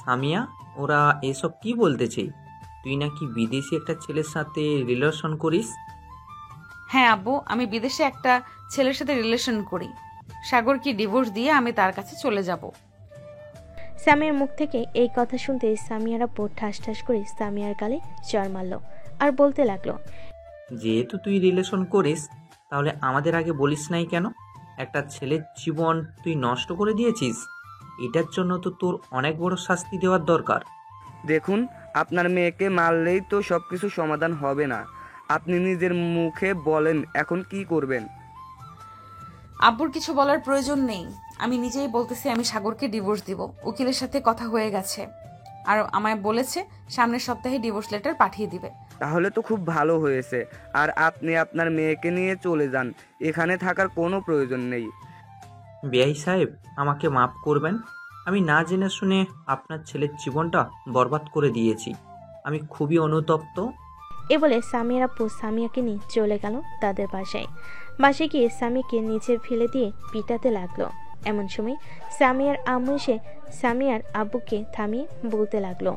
সামিয়া, ওরা এসব কি বলতেছে? তুই নাকি বিদেশি একটা ছেলের সাথে রিলেশন করিস? হ্যাঁ আব্বু, আমি বিদেশে একটা ছেলের সাথে রিলেশন করি। সাগরকে ডিভোর্স দিয়ে আমি তার কাছে চলে যাব। সামিয়ার মুখ থেকে এই কথা শুনতে সামিয়ার আপু ঠাস ঠাস করে সামিয়ার গালে চড় মারল আর বলতে লাগলো, যেহেতু তুই রিলেশন করিস, তাহলে আমাদের আগে বলিস নাই কেন? একটা ছেলের জীবন তুই নষ্ট করে দিয়েছিস। এটার জন্য তো তোর অনেক বড় শাস্তি দেওয়ার দরকার। দেখুন, আপনার মেয়েকে মারলেই তো সব কিছু সমাধান হবে না। আপনি নিজের মুখে বলেন এখন কি করবেন। আব্বুর কিছু বলার প্রয়োজন নেই, আমি নিজেই বলতেছি আমি সাগরকে ডিভোর্স দিব। উকিলের সাথে কথা হয়ে গেছে আর আমায় বলেছে সামনের সপ্তাহে ডিভোর্স লেটার পাঠিয়ে দিবে। তাহলে তো খুব ভালো হয়েছে। আর আপনি আপনার মেয়েকে নিয়ে চলে যান, এখানে থাকার কোনো প্রয়োজন নেই। বেআই সাহেব, আমাকে মাফ করবেন। আমি না জেনে শুনে আপনার ছেলের জীবনটা বরবাদ করে দিয়েছি। আমি খুবই অনুতপ্ত। এ বলে সামিয়ার আপু সামিয়াকে নিয়ে চলে গেল তাদের বাসায়। বাসায় গিয়ে সামিয়াকে নিচে ফেলে দিয়ে পিটাতে লাগলো। এমন সময় সামিয়ার আম্মু এসে সামিয়ার আব্বুকে থামিয়ে বলতে লাগলো,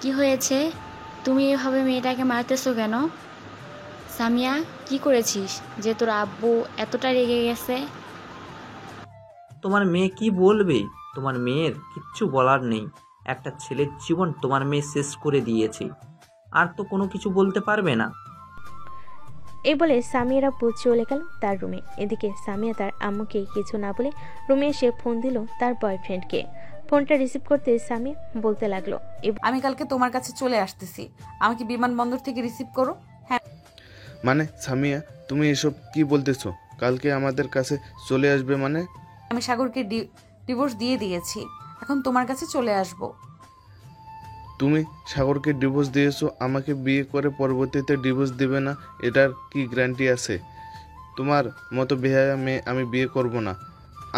কি হয়েছে? তুমি এভাবে মেয়েটাকে মারতেছো কেন? সামিয়া, কি করেছিস যে তোর আব্বু এতটা রেগে গেছে? তোমার মেয়ে কি বলবে? তোমার মেয়ের কিচ্ছু বলার নেই। একটা ছেলের জীবন তোমার মেয়ে শেষ করে দিয়েছে, আর তো কোনো কিছু বলতে পারবে না। এই বলে সামিয়ার আপু চলে গেল তার রুমে। এদিকে সামিয়া তার আম্মুকে কিছু না বলে রুমে এসে ফোন দিল তার বয়ফ্রেন্ডকে। ফোনটা রিসিভ করতে সামিয়া বলতে লাগলো, আমি কালকে তোমার কাছে চলে আসতেছি, আমাকে বিমানবন্দর থেকে রিসিভ করো। হ্যাঁ। মানে সামিয়া, তুমি এসব কি বলতেছো? কালকে আমাদের কাছে চলে আসবে মানে? আমি সাগরকে ডিভোর্স দিয়ে দিয়েছি, এখন তোমার কাছে চলে আসব। তুমি সাগরকে ডিভোর্স দিয়েছো, আমাকে বিয়ে করে পরবর্তীতে ডিভোর্স দেবে না, এটার কি গ্যারান্টি আছে? তোমার মতো বেহায়া মেয়ে আমি বিয়ে করব না।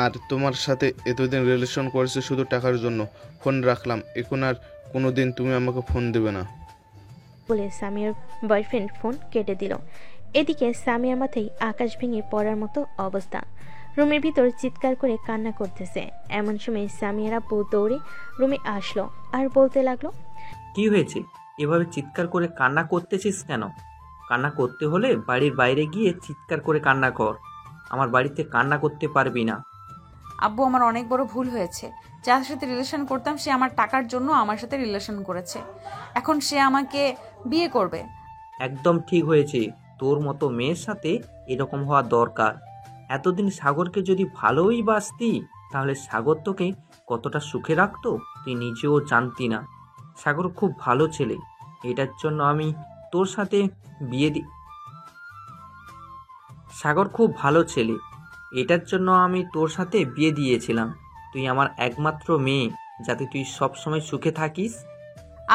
আর তোমার সাথে এতদিন রিলেশন করেছে শুধু টাকার জন্য। ফোন রাখলাম, এখন আর কোনোদিন তুমি আমাকে ফোন দেবে না বলে সামিয়ার বয়ফ্রেন্ড ফোন কেটে দিল। এদিকে সামিয়ার মাথায় আকাশ ভেঙে পড়ার মতো অবস্থা। রুমের ভিতর চিৎকার করে কান্না করতেছে। এমন সময় সামিয়ার আপু দৌড়ে রুমে আসলো আর বলতে লাগলো, কি হয়েছে? এভাবে চিৎকার করে কান্না করতেছিস কেন? কান্না করতে হলে বাড়ির বাইরে গিয়ে চিৎকার করে কান্না কর। আমার বাড়িতে কান্না করতে পারবি না। আব্বু, আমার অনেক বড় ভুল হয়েছে। যার সাথে রিলেশন করতাম সে আমার টাকার জন্য আমার সাথে রিলেশন করেছে, এখন সে আমাকে বিয়ে করবে। একদম ঠিক হয়েছে। তোর মতো মেয়ের সাথে এরকম হওয়া দরকার। এতদিন সাগরকে যদি ভালোই বাসতি, তাহলে সাগর তোকে কতটা সুখে রাখতো তুই নিজেও জানতি না। সাগর খুব ভালো ছেলে, এটার জন্য আমি তোর সাথে বিয়ে দি সাগর খুব ভালো ছেলে, এটার জন্য আমি তোর সাথে বিয়ে দিয়েছিলাম। তুই আমার একমাত্র মেয়ে, যাতে তুই সবসময় সুখে থাকিস।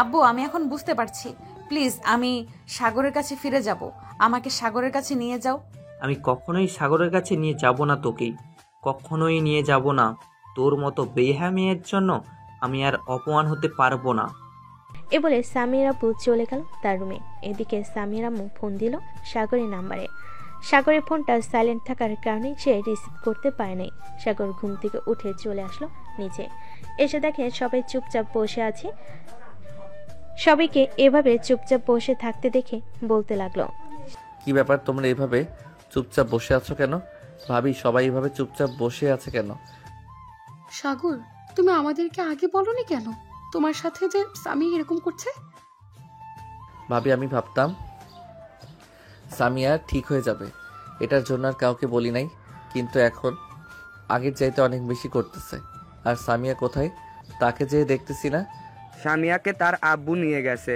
আব্বু, আমি এখন বুঝতে পারছি। প্লিজ, আমি সাগরের কাছে ফিরে যাব, আমাকে সাগরের কাছে নিয়ে যাও। আমি কখনোই সাগরের কাছে নিয়ে যাব না তোকে, কখনোই নিয়ে যাব না। তোর মতো বেহা মেয়ের জন্য আমি আর অপমান হতে পারবো না। এ বলে সামিয়ার আপু চলে গেল তার রুমে। এদিকে সামিয়ার আম্মু ফোন দিল সাগরের নাম্বারে। সাগরের ফোনটা সাইলেন্ট থাকার কারণে সে রিসিভ করতে পারে নাই। সাগর ঘুম থেকে উঠে চলে আসলো নিচে। এসে দেখে সবাই চুপচাপ বসে আছে। সবাইকে এভাবে চুপচাপ বসে থাকতে দেখে বলতে লাগলো, কি ব্যাপার, তোমরা এভাবে চুপচাপ বসে আছো কেন? ভাবি, সবাই এভাবে চুপচাপ বসে আছে কেন? সাগর, তুমি আমাদেরকে আগে বলনি কেন তোমার সাথে যে সামি এরকম করছে? ভাবি, আমি ভাবতাম সামিয়া ঠিক হয়ে যাবে, এটার জন্য আর কাউকে বলি নাই, কিন্তু এখন আগের চাইতে অনেক বেশি করতেছে। আর সামিয়া কোথায়, তাকে যেয়ে দেখতেছি না। সামিয়াকে তার আব্বু নিয়ে গেছে,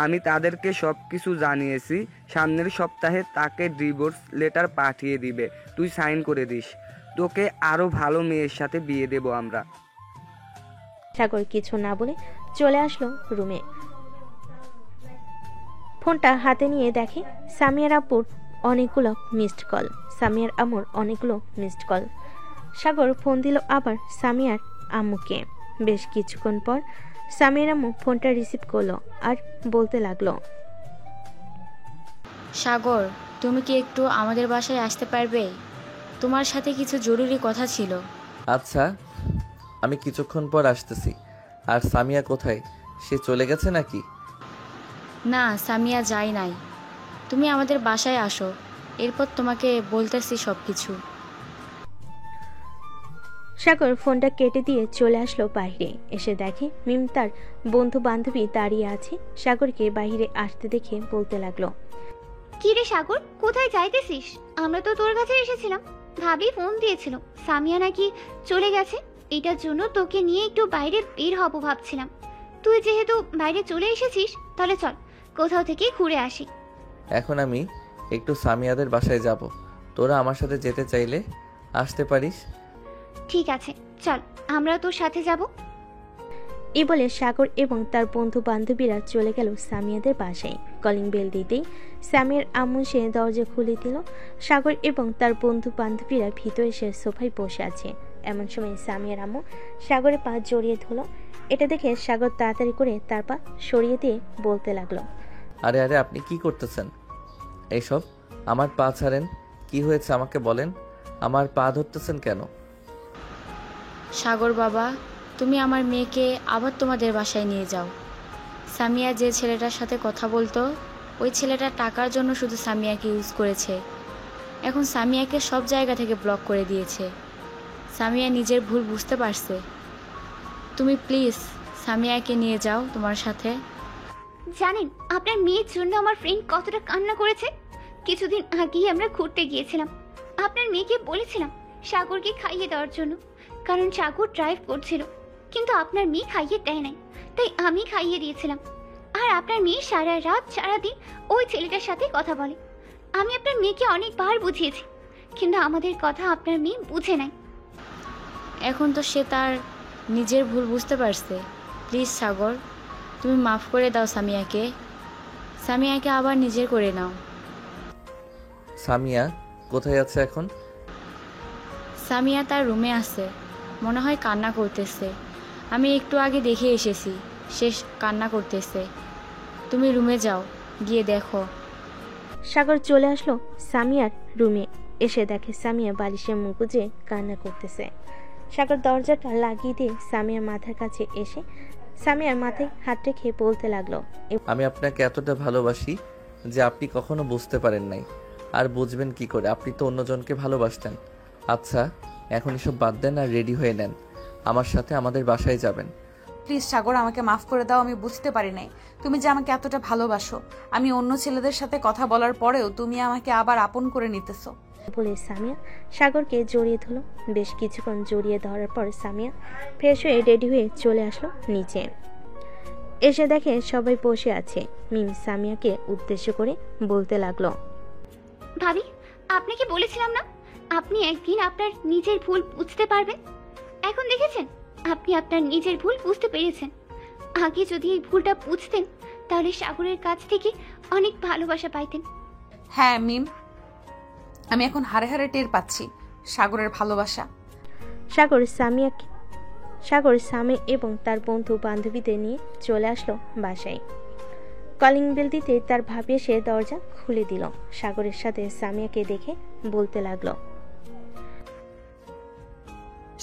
আমি তাদেরকে সব কিছু জানিয়েছি। সামনের সপ্তাহে তাকে ডিভোর্স লেটার পাঠিয়ে দিবে, তুই সাইন করে দিস। তোকে আরো ভালো মেয়ের সাথে বিয়ে দেব আমরা। সাগর কিছু না বলে চলে আসলো রুমে। ফোনটা হাতে নিয়ে দেখে সামিয়ার আপুর অনেকগুলো মিসড কল, সামিয়ার আম্মুর অনেকগুলো মিসড কল। সাগর ফোন দিল আবার সামিয়ার আম্মুকে। বেশ কিছুক্ষণ পর সামিয়ার আম্মু ফোনটা রিসিভ করলো আর বলতে লাগলো, সাগর, তুমি কি একটু আমাদের বাসায় আসতে পারবে? তোমার সাথে কিছু জরুরি কথা ছিল। আচ্ছা, আমি কিছুক্ষণ পর আসতেছি। আর সামিয়া কোথায়? সে চলে গেছে নাকি? না, সামিয়া যায় নাই। তুমি আমাদের বাসায় আসো, এরপর তোমাকে বলতেছি সব কিছু। সাগর ফোনটা কেটে দিয়ে চলে আসলো বাইরে। এসে দেখে মিম তার বন্ধু বান্ধবী দাঁড়িয়ে আছে। সাগরকে বাইরে আসতে দেখে বলতে লাগলো, কি রে সাগর, কোথায় যাইতেছিস? আমরা তো তোর কাছে এসেছিলাম। ভাবি ফোন দিয়েছিল সামিয়া নাকি চলে গেছে, এটার জন্য তোকে নিয়ে একটু বাইরে বের হব ভাবছিলাম। তুই যেহেতু বাইরে চলে এসেছিস, তাহলে চল কোথাও থেকে ঘুরে আসি। এখন আমি একটু সামিয়াদের বাসায় যাব। তোরা আমার সাথে যেতে চাইলে আসতে পারিস। ঠিক আছে, চল আমরা তোর সাথে যাব। এই বলে সাগর এবং তার বন্ধু বান্ধবীরা চলে গেল সামিয়াদের বাসায়। কলিং বেল দিতেই সামিয়ার আম্মু সে দরজা খুলে দিল। সাগর এবং তার বন্ধু বান্ধবীরা ভিতরে এসে সোফায় বসে আছে। এমন সময় সামিয়ার আম্মু সাগরের পা জড়িয়ে ধরল। এটা দেখে সাগর তাড়াতাড়ি করে তার পা সরিয়ে দিয়ে বলতে লাগলো, আরে আরে, আপনি কি করতেছেন এইসব? আমার পা ছাড়েন। কি হয়েছে আমাকে বলেন, আমার পা ধরতেছেন কেন? সাগর বাবা, তুমি আমার মেয়েকে আবার তোমাদের বাসায় নিয়ে যাও। সামিয়া যে ছেলেটার সাথে কথা বলতো, ওই ছেলেটা টাকার জন্য শুধু সামিয়াকে ইউজ করেছে। এখন সামিয়াকে সব জায়গা থেকে ব্লক করে দিয়েছে। সামিয়া নিজের ভুল বুঝতে পারছে। তুমি প্লিজ সামিয়াকে নিয়ে যাও তোমার সাথে। জানেন আপনার মেয়ের জন্য আমার ফ্রেন্ড কতটা কান্না করেছে? কিছুদিন আগেই আমরা ঘুরতে গিয়েছিলাম। আপনার মেয়েকে বলেছিলাম সাগরকে খাইয়ে দেওয়ার জন্য, কারণ সাগর ড্রাইভ করছিল, কিন্তু আপনার মেয়ে খাইয়ে দেয় নাই, তাই আমি খাইয়ে দিয়েছিলাম। আর আপনার মেয়ে সারা রাত সারাদিন ওই ছেলেটার সাথে কথা বলে। আমি আপনার মেয়েকে অনেকবার বুঝিয়েছি, কিন্তু আমাদের কথা আপনার মেয়ে বুঝে নাই। এখন তো সে তার নিজের ভুল বুঝতে পারছে। প্লিজ সাগর, তুমি মাফ করে দাও সামিয়াকে। সামিয়াকে আবার নিজের করে নাও। সামিয়া কোথায় আছে এখন? সামিয়া তার রুমে আছে, মনে হয় কান্না করতেছে। আমি একটু আগে দেখে এসেছি, সে কান্না করতেছে। তুমি রুমে যাও, গিয়ে দেখো। সাগর চলে আসলো সামিয়ার রুমে। এসে দেখে সামিয়া বালিশে মুখ গুজে কান্না করতেছে। সাগর দরজাটা লাগিয়ে দিয়ে সামিয়ার মাথার কাছে এসে সামিয়ার মাথায় হাত রেখে বলতে লাগলো, আমি আপনাকে এতটা ভালোবাসি যে আপনি কখনো বুঝতে পারেন নাই, আর বুঝবেন কি করে? আপনি তো অন্যজনকে ভালোবাসতেন। আচ্ছা, এখন এসব বাদ দেন আর রেডি হয়ে নেন, আমার সাথে আমাদের বাসায় যাবেন। প্লিজ সাগর, আমাকে মাফ করে দাও। আমি বুঝতে পারি নাই তুমি যে আমাকে এতটা ভালোবাসো। আমি অন্য ছেলেদের সাথে কথা বলার পরেও তুমি আমাকে আবার আপন করে নিতেছো। বলে সামিয়া সাগরকে জড়িয়ে ধরল। বেশ কিছুক্ষণ জড়িয়ে ধরার পর সামিয়া ফ্রেশ হয়ে রেডি হয়ে চলে আসলো নিচে। এসে দেখে সবাই বসে আছে। মিম সামিয়াকে উদ্দেশ্য করে বলতে লাগলো, ভাবি, আপনাকে বলেছিলাম না আপনি একদিন আপনার নিজের ভুল বুঝতে পারবেন। এখন দেখেছেন আপনি আপনার নিজের ভুল বুঝতে পেরেছেন। আগে যদি এই ভুলটা বুঝতেন, তাহলে সাগরের কাছ থেকে অনেক ভালোবাসা পাইতেন। হ্যাঁ মিম, আমি এখন হারে হারে টের পাচ্ছি সাগরের ভালোবাসা। সাগর সামি এবং তার বন্ধু বান্ধবীদের নিয়ে চলে আসলো বাসায়। কলিং বেল দিতে তার ভাবি এসে দরজা খুলে দিল। সাগরের সাথে সামিয়াকে দেখে বলতে লাগলো,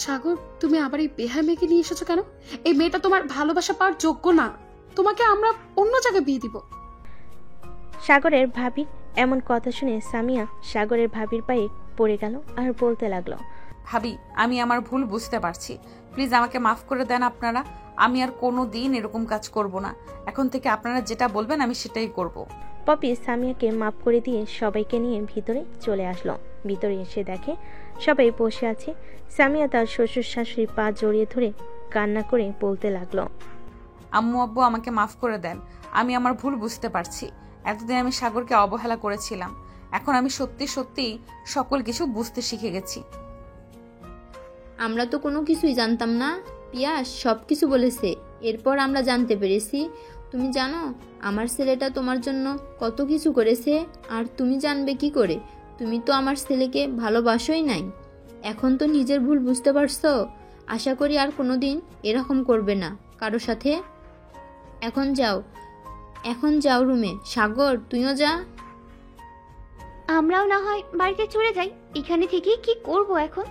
সাগর, তুমি আবার এই বেহাই মেয়েকে নিয়ে এসেছো কেন? এই মেয়েটা তোমার ভালোবাসা পাওয়ার যোগ্য না। তোমাকে আমরা অন্য জায়গায় বিয়ে দিব। সাগরের ভাবির এমন কথা শুনে সামিয়া সাগরের ভাবির পায়ে পড়ে গেল আর বলতে লাগলো, ভাবি, আমি আমার ভুল বুঝতে পারছি। প্লিজ আমাকে মাফ করে দেন আপনারা। আমি আর কোনো দিন এরকম কাজ করব না। এখন থেকে আপনারা যেটা বলবেন আমি সেটাই করব। পপি সামিয়াকে মাফ করে দিয়ে সবাইকে নিয়ে ভিতরে চলে আসলো। ভিতরে এসে দেখে সবাই বসে আছে। সামিয়া তার শ্বশুর শাশুড়ি পা জড়িয়ে ধরে কান্না করে বলতে লাগলো, আম্মু আব্বু, আমাকে মাফ করে দেন। আমি আমার ভুল বুঝতে পারছি। এতদিন আমি সাগরকে অবহেলা করেছিলাম। এখন আমি সত্যি সত্যি সকল কিছু বুঝতে শিখে গেছি। আমরা তো কোনো কিছুই জানতাম না। পিয়াস সব কিছু বলেছে, এরপর আমরা জানতে পেরেছি। তুমি জানো আমার ছেলেটা তোমার জন্য কত কিছু করেছে, আর তুমি জানবে কি করে? তুমি তো আমার ছেলেকে ভালোবাসোই নাই। এখন তো নিজের ভুল বুঝতে পারছো। আশা করি আর কোনোদিন এরকম করবে না কারো সাথে। এখন যাও রুমে। সাগর, তুইও যা। আমরাও না হয় বাড়িতে চলে যাই। এখানে থেকে কি করব এখন?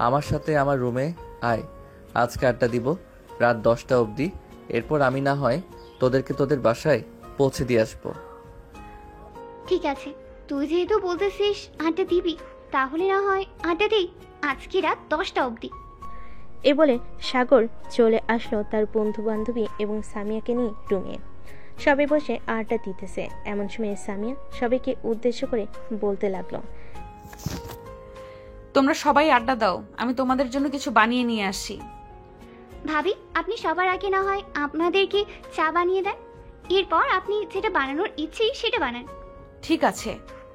আমার সাথে আমার রুমে আয়, আজকে আড্ডা দিব। রাত 10টা অবধি। এরপর আমি না হয় তোদেরকে তোদের বাসায় পৌঁছে দিয়ে আসবো। ঠিক আছে, তুই যেহেতু বলতেছিস আড্ডা দিবি, তাহলে না হয় আড্ডা দিই আজকে রাত 10টা অবধি। এ বলে সাগর চলে আসলো তার বন্ধু বান্ধবী এবং সামিয়াকে নিয়ে রুমে। সবাই বসে আড্ডা দিতেছে। এমন সময় সামিয়া সবাইকে উদ্দেশ্য করে বলতে লাগলো, তোমরা সবাই আড্ডা দাও, আমি তোমাদের জন্য কিছু বানিয়ে নিয়ে আসি। ভাবি, আপনি সবার আগে না হয় আপনাদেরকে চা বানিয়ে দেন, এরপর আপনি যেটা বানানোর ইচ্ছে সেটা বানান। ঠিক আছে,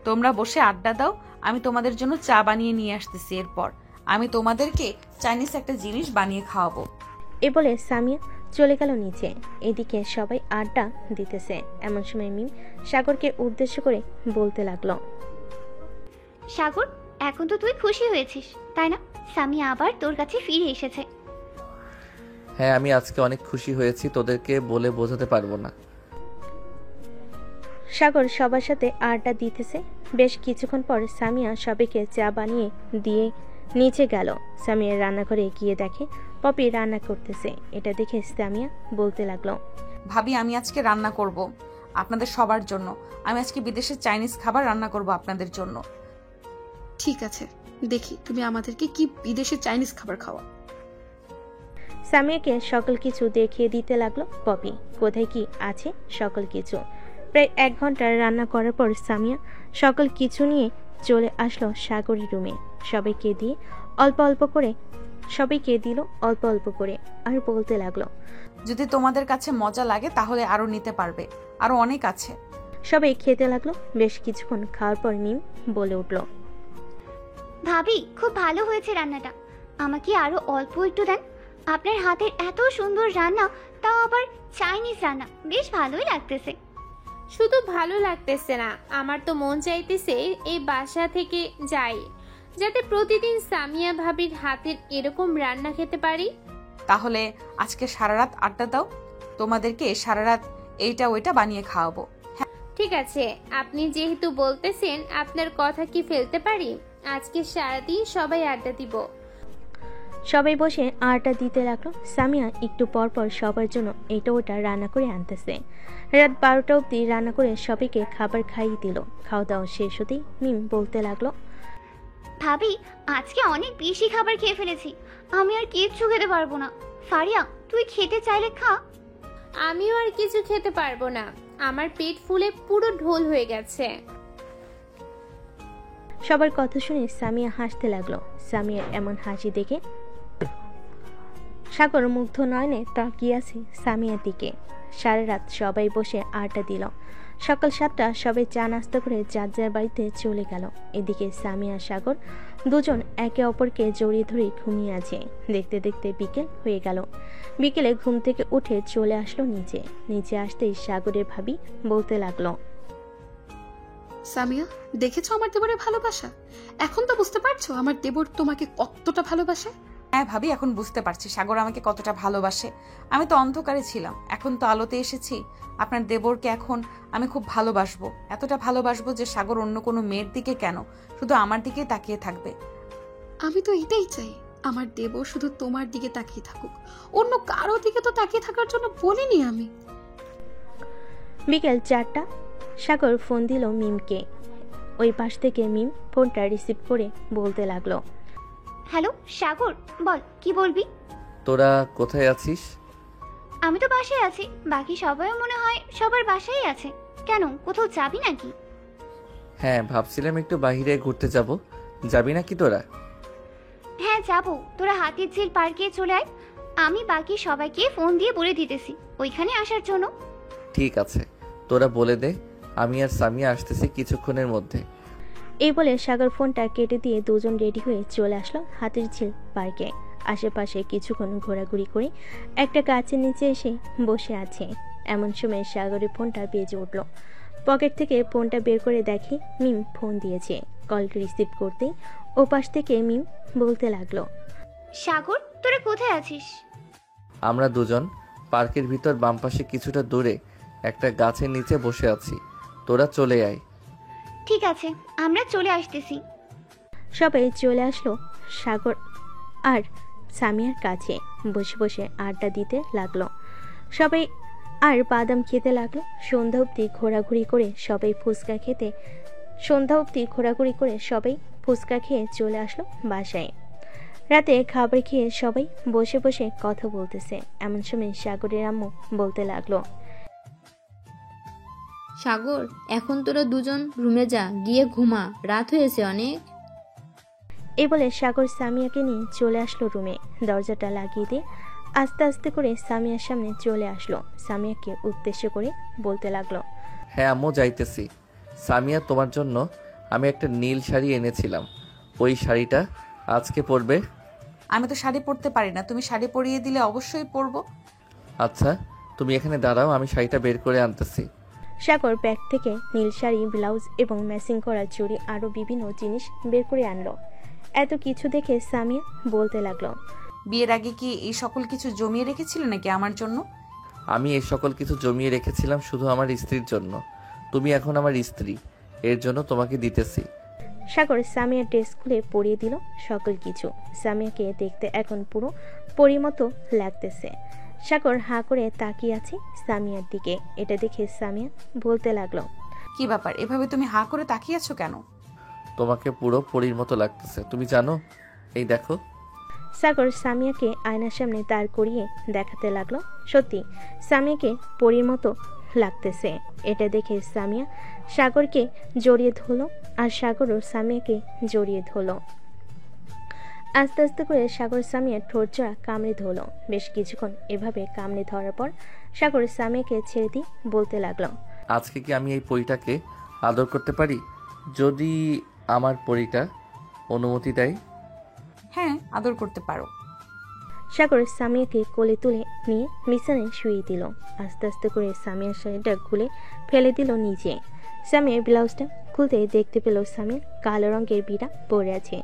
তোমরা বসে আড্ডা দাও, আমি তোমাদের জন্য চা বানিয়ে নিয়ে আসতেছি। এরপর আমি তোমাদেরকে চাইনিজ একটা জিনিস বানিয়ে খাওয়াবো। এ বলে সামিয়া চলে গেল নিচে। এদিকে সবাই আড্ডা দিতেছে। এমন সময় মিম সাগরকে উদ্দেশ্য করে বলতে লাগলো, সাগর, এখন তো তুই খুশি হয়েছিস তাই না? সামিয়া আবার তোর কাছে ফিরে এসেছে। হ্যাঁ, আমি আজকে অনেক খুশি হয়েছি, তোদেরকে বলে বোঝাতে পারবো না। সাগর সবার সাথে আড্ডা দিতেছে। বেশ কিছুক্ষণ পর সামিয়া সবাইকে চা বানিয়ে দিয়ে নিচে গেল। সামিয়া রান্নাঘরে গিয়ে দেখে পপি রান্না করতেছে। এটা দেখে সামিয়া বলতে লাগলো, ভাবি, আমি আজকে রান্না করব আপনাদের সবার জন্য। আমি আজকে বিদেশের চাইনিজ খাবার রান্না করব আপনাদের জন্য। ঠিক আছে, দেখি তুমি আমাদেরকে কি বিদেশে চাইনিজ খাবার খাওয়া। সামিয়াকে সকল কিছু দেখিয়ে দিতে লাগলো পপি, কোথায় কি আছে সকল কিছু। প্রায় 1 ঘন্টা রান্না করার পর সামিয়া সকল কিছু নিয়ে চলে আসলো সাগরের রুমে। সবাইকে দিল অল্প অল্প করে আর বলতে লাগলো, যদি তোমাদের কাছে মজা লাগে তাহলে আরো নিতে পারবে, আরো অনেক আছে। সবাই খেতে লাগলো। বেশ কিছুক্ষণ খাওয়ার পর মিম বলে উঠলো, ভাবি, খুব ভালো হয়েছে রান্নাটা, আমাকে আরো অল্প একটু দেন। আপনার হাতের এত সুন্দর রান্না, তাও আবার চাইনিজ রান্না, বেশ ভালোই লাগতেছে। শুধু ভালো লাগতেছে না, আমার তো মন চাইতেছে এই বাসা থেকে যাই, যাতে প্রতিদিন সামিয়া ভাবির হাতের এরকম রান্না খেতে পারি। তাহলে আজকে সারা রাত আড্ডা দাও, তোমাদেরকে সারা রাত এইটা ওইটা বানিয়ে খাওয়াবো। ঠিক আছে, আপনি যেহেতু বলতেছেন, আপনার কথা কি ফেলতে পারি? আজকে সারাদিন সবাই আড্ডা দিব। সবাই বসে আড্ডা দিতে লাগলো। সামিয়া একটু পর পর সবার জন্য এটা ওটা রান্না করে আনতেছে। রাত 12টা অবধি রান্না করে সবাইকে খাবার খাইয়ে দিল। খাওয়া দাওয়া শেষ হতেই মিম বলতে লাগলো, ভাবি, আজকে অনেক বেশি খাবার খেয়ে ফেলেছি, আমি আর কিচ্ছু খেতে পারবো না। ফারিয়া, তুই খেতে চাইলে খা। আমিও আর কিছু খেতে পারবো না, আমার পেট ফুলে পুরো ঢোল হয়ে গেছে। সবার কথা শুনে সামিয়া হাসতে লাগলো। সামিয়ার এমন হাসি দেখে সাগর মুগ্ধ নয়নে তাকিয়ে আছে সামিয়ার দিকে। সারা রাত সবাই বসে আড্ডা দিল। সকাল 7টা সবাই চা নাস্তা করে যার যার বাড়িতে চলে গেল। এদিকে সামিয়া সাগর দুজন একে অপরকে জড়িয়ে ধরে ঘুমিয়ে আছে। দেখতে দেখতে বিকেল হয়ে গেল। বিকেলে ঘুম থেকে উঠে চলে আসলো নিচে আসতেই সাগরের ভাবি বলতে লাগলো, সামিয়া, দেখেছো আমার দেবরের ভালোবাসা? এখন তো বুঝতে পারছো আমার দেবর তোমাকে কতটা ভালোবাসে। হ্যাঁ ভাবি, এখন বুঝতে পারছি সাগর আমাকে কতটা ভালোবাসে। আমি তো অন্ধকারে ছিলাম, এখন তো আলোতে এসেছি। আপনার দেবরকে এখন আমি খুব ভালোবাসবো, এতটা ভালোবাসবো যে সাগর অন্য কোনো মেয়ের দিকে কেন, শুধু আমার দিকেই তাকিয়ে থাকবে। আমি তো এটাই চাই, আমার দেবর শুধু তোমার দিকে তাকিয়ে থাকুক, অন্য কারো দিকে তো তাকিয়ে থাকার জন্য বলিনি আমি। বিকেল 4টা সাগর ফোন দিল মিমকে। ওই পাশ থেকে মিম ফোনটা রিসিভ করে বলতে লাগলো, হ্যালো সাগর, বল কি বলবি। তোরা কোথায় আছিস? আমি তো বাসায় আছি, বাকি সবাই মনে হয় সবার বাসায় আছে। কেন, কোথাও যাবি নাকি? হ্যাঁ, ভাবছিলাম একটু বাইরে ঘুরতে যাব, যাবি নাকি তোরা? হ্যাঁ যাবো, তোরা হাতির ঝিল পার্কে চলে আয়, আমি বাকি সবাইকে ফোন দিয়ে বলে দিতেছি ওইখানে আসার জন্য। ঠিক আছে, তোরা বলে দে, আমি আর সামিয়া আসতেছি কিছুক্ষণের মধ্যে। এই বলে সাগর ফোনটা কেটে দিয়ে দুজন রেডি হয়ে চলে আসলো হাতির ঝিল পার্কে। আশেপাশে কিছুক্ষণ ঘোরাঘুরি করে একটা গাছের নিচে এসে বসে আছে। এমন সময় সাগরের ফোনটা বেজে উঠল। পকেট থেকে ফোনটা বের করে দেখে মিম ফোন দিয়েছে। কলটা রিসিভ করতেই ওপাশ থেকে মিম বলতে লাগলো, সাগর, তোরা কোথায় আছিস? আমরা দুজন পার্কের ভিতর বাম পাশে কিছুটা দূরে একটা গাছের নিচে বসে আছি, তোরা চলে আয়। ঠিক আছে, আমরা চলে আসতেছি। সবাই চলে আসলো। সাগর আর সামিয়ার কাছে, বসে বসে আড্ডা দিতে লাগলো। সবাই আর বাদাম খেতে লাগলো। সন্ধ্যা অবধি ঘোরাঘুরি করে সবাই ফুচকা খেয়ে চলে আসলো বাসায়। রাতে খাবার খেয়ে সবাই বসে বসে কথা বলতেছে। এমন সময় সাগরের আম্মু বলতে লাগলো, সাগর, এখন তোরা দুজন রুমে যা, গিয়ে ঘুমা, রাত হয়েছে অনেক। এই বলে সাগর সামিয়াকে নিয়ে চলে আসলো রুমে। দরজাটা লাগিয়ে দিয়ে আস্তে আস্তে করে সামিয়ার সামনে চলে আসলো। সামিয়াকে উদ্দেশ্য করে বলতে লাগলো, হ্যাঁ আম্মু, যাইতেছি। সামিয়া, তোমার জন্য আমি একটা নীল শাড়ি এনেছিলাম, ওই শাড়িটা আজকে পরবে। আমি তো শাড়ি পরতে পারি না, তুমি শাড়ি পরিয়ে দিলে অবশ্যই পরবো। আচ্ছা, তুমি এখানে দাঁড়াও, আমি শাড়িটা বের করে আনতেছি। সাগর ব্যাগ থেকে নীল শাড়ি, ব্লাউজ এবং ম্যাচিং করা চুড়ি আরও বিভিন্ন জিনিস বের করে আনলো। এত কিছু দেখে সামিয়া বলতে লাগলো, বিয়ের আগে কি এই সকল কিছু জমিয়ে রেখেছিলে নাকি আমার জন্য? আমি এই সকল কিছু জমিয়ে রেখেছিলাম শুধু আমার স্ত্রীর জন্য। তুমি এখন আমার স্ত্রী, এর জন্য তোমাকে দিতেছি। সাগর সামিয়ার ড্রেস খুলে পরিয়ে দিল সকল কিছু। সামিয়াকে দেখতে এখন পুরো পরীর মতো লাগতেছে। সাগর হাঁ করে তাকিয়ে আছে সামিয়ার দিকে। এটা দেখে সামিয়া বলতে লাগলো, কি ব্যাপার, এভাবে তুমি হাঁ করে তাকিয়ে আছো কেন? তোমাকে পুরো পরীর মতো লাগতেছে, তুমি জানো? এই দেখো। সাগর সামিয়াকে আয়নার সামনে দাঁড় করিয়ে দেখাতে লাগলো। সত্যি সামিয়াকে পরীর মতো লাগতেছে। এটা দেখে সামিয়া সাগরকে জড়িয়ে ধরলো, আর সাগরও সামিয়াকে জড়িয়ে ধরলো। আস্তে আস্তে করে সাগর সামিয়ার ঠোঁট জোড়া কামড়ে ধরলো। বেশ কিছুক্ষণ এভাবে কামড়ে ধরার পর সাগর সামিয়াকে ছেড়ে দিয়ে বলতে লাগলো, আজকে কি আমি এই পরীটাকে আদর করতে পারি, যদি আমার পরীটা অনুমতি দেয়? হ্যাঁ, আদর করতে পারো। সাগর সামিয়াকে কোলে তুলে নিয়ে বিছানায় শুয়ে দিল। আস্তে আস্তে করে সামিয়ার শাড়িটা খুলে ফেলে দিল নিচে। সামিয়ার ব্লাউজটা খুলতে দেখতে পেল সামিয়ার কালো রঙের বিড়া পরে আছে।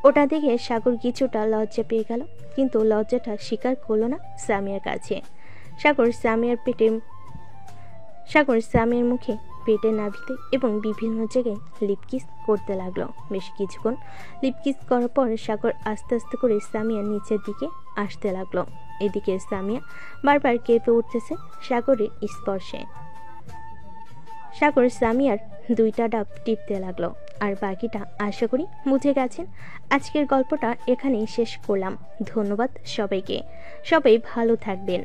ওটা দেখে সাগর কিছুটা লজ্জা পেয়ে গেল, কিন্তু লজ্জাটা স্বীকার করলো না সামিয়ার কাছে। সাগর সামিয়ার মুখে, পেটে, নাভিতে এবং বিভিন্ন জায়গায় লিপকিস করতে লাগলো। বেশ কিছুক্ষণ লিপকিস করার পর সাগর আস্তে আস্তে করে সামিয়ার নিচের দিকে আসতে লাগলো। এদিকে সামিয়া বারবার কেঁপে উঠতেছে সাগরের স্পর্শে। সাগর সামিয়ার দুইটা ডাব টিপতে লাগলো। আর বাকিটা আশা করি বুঝে গেছেন। আজকের গল্পটা এখানেই শেষ করলাম। ধন্যবাদ সবাইকে। সবাই ভালো থাকবেন।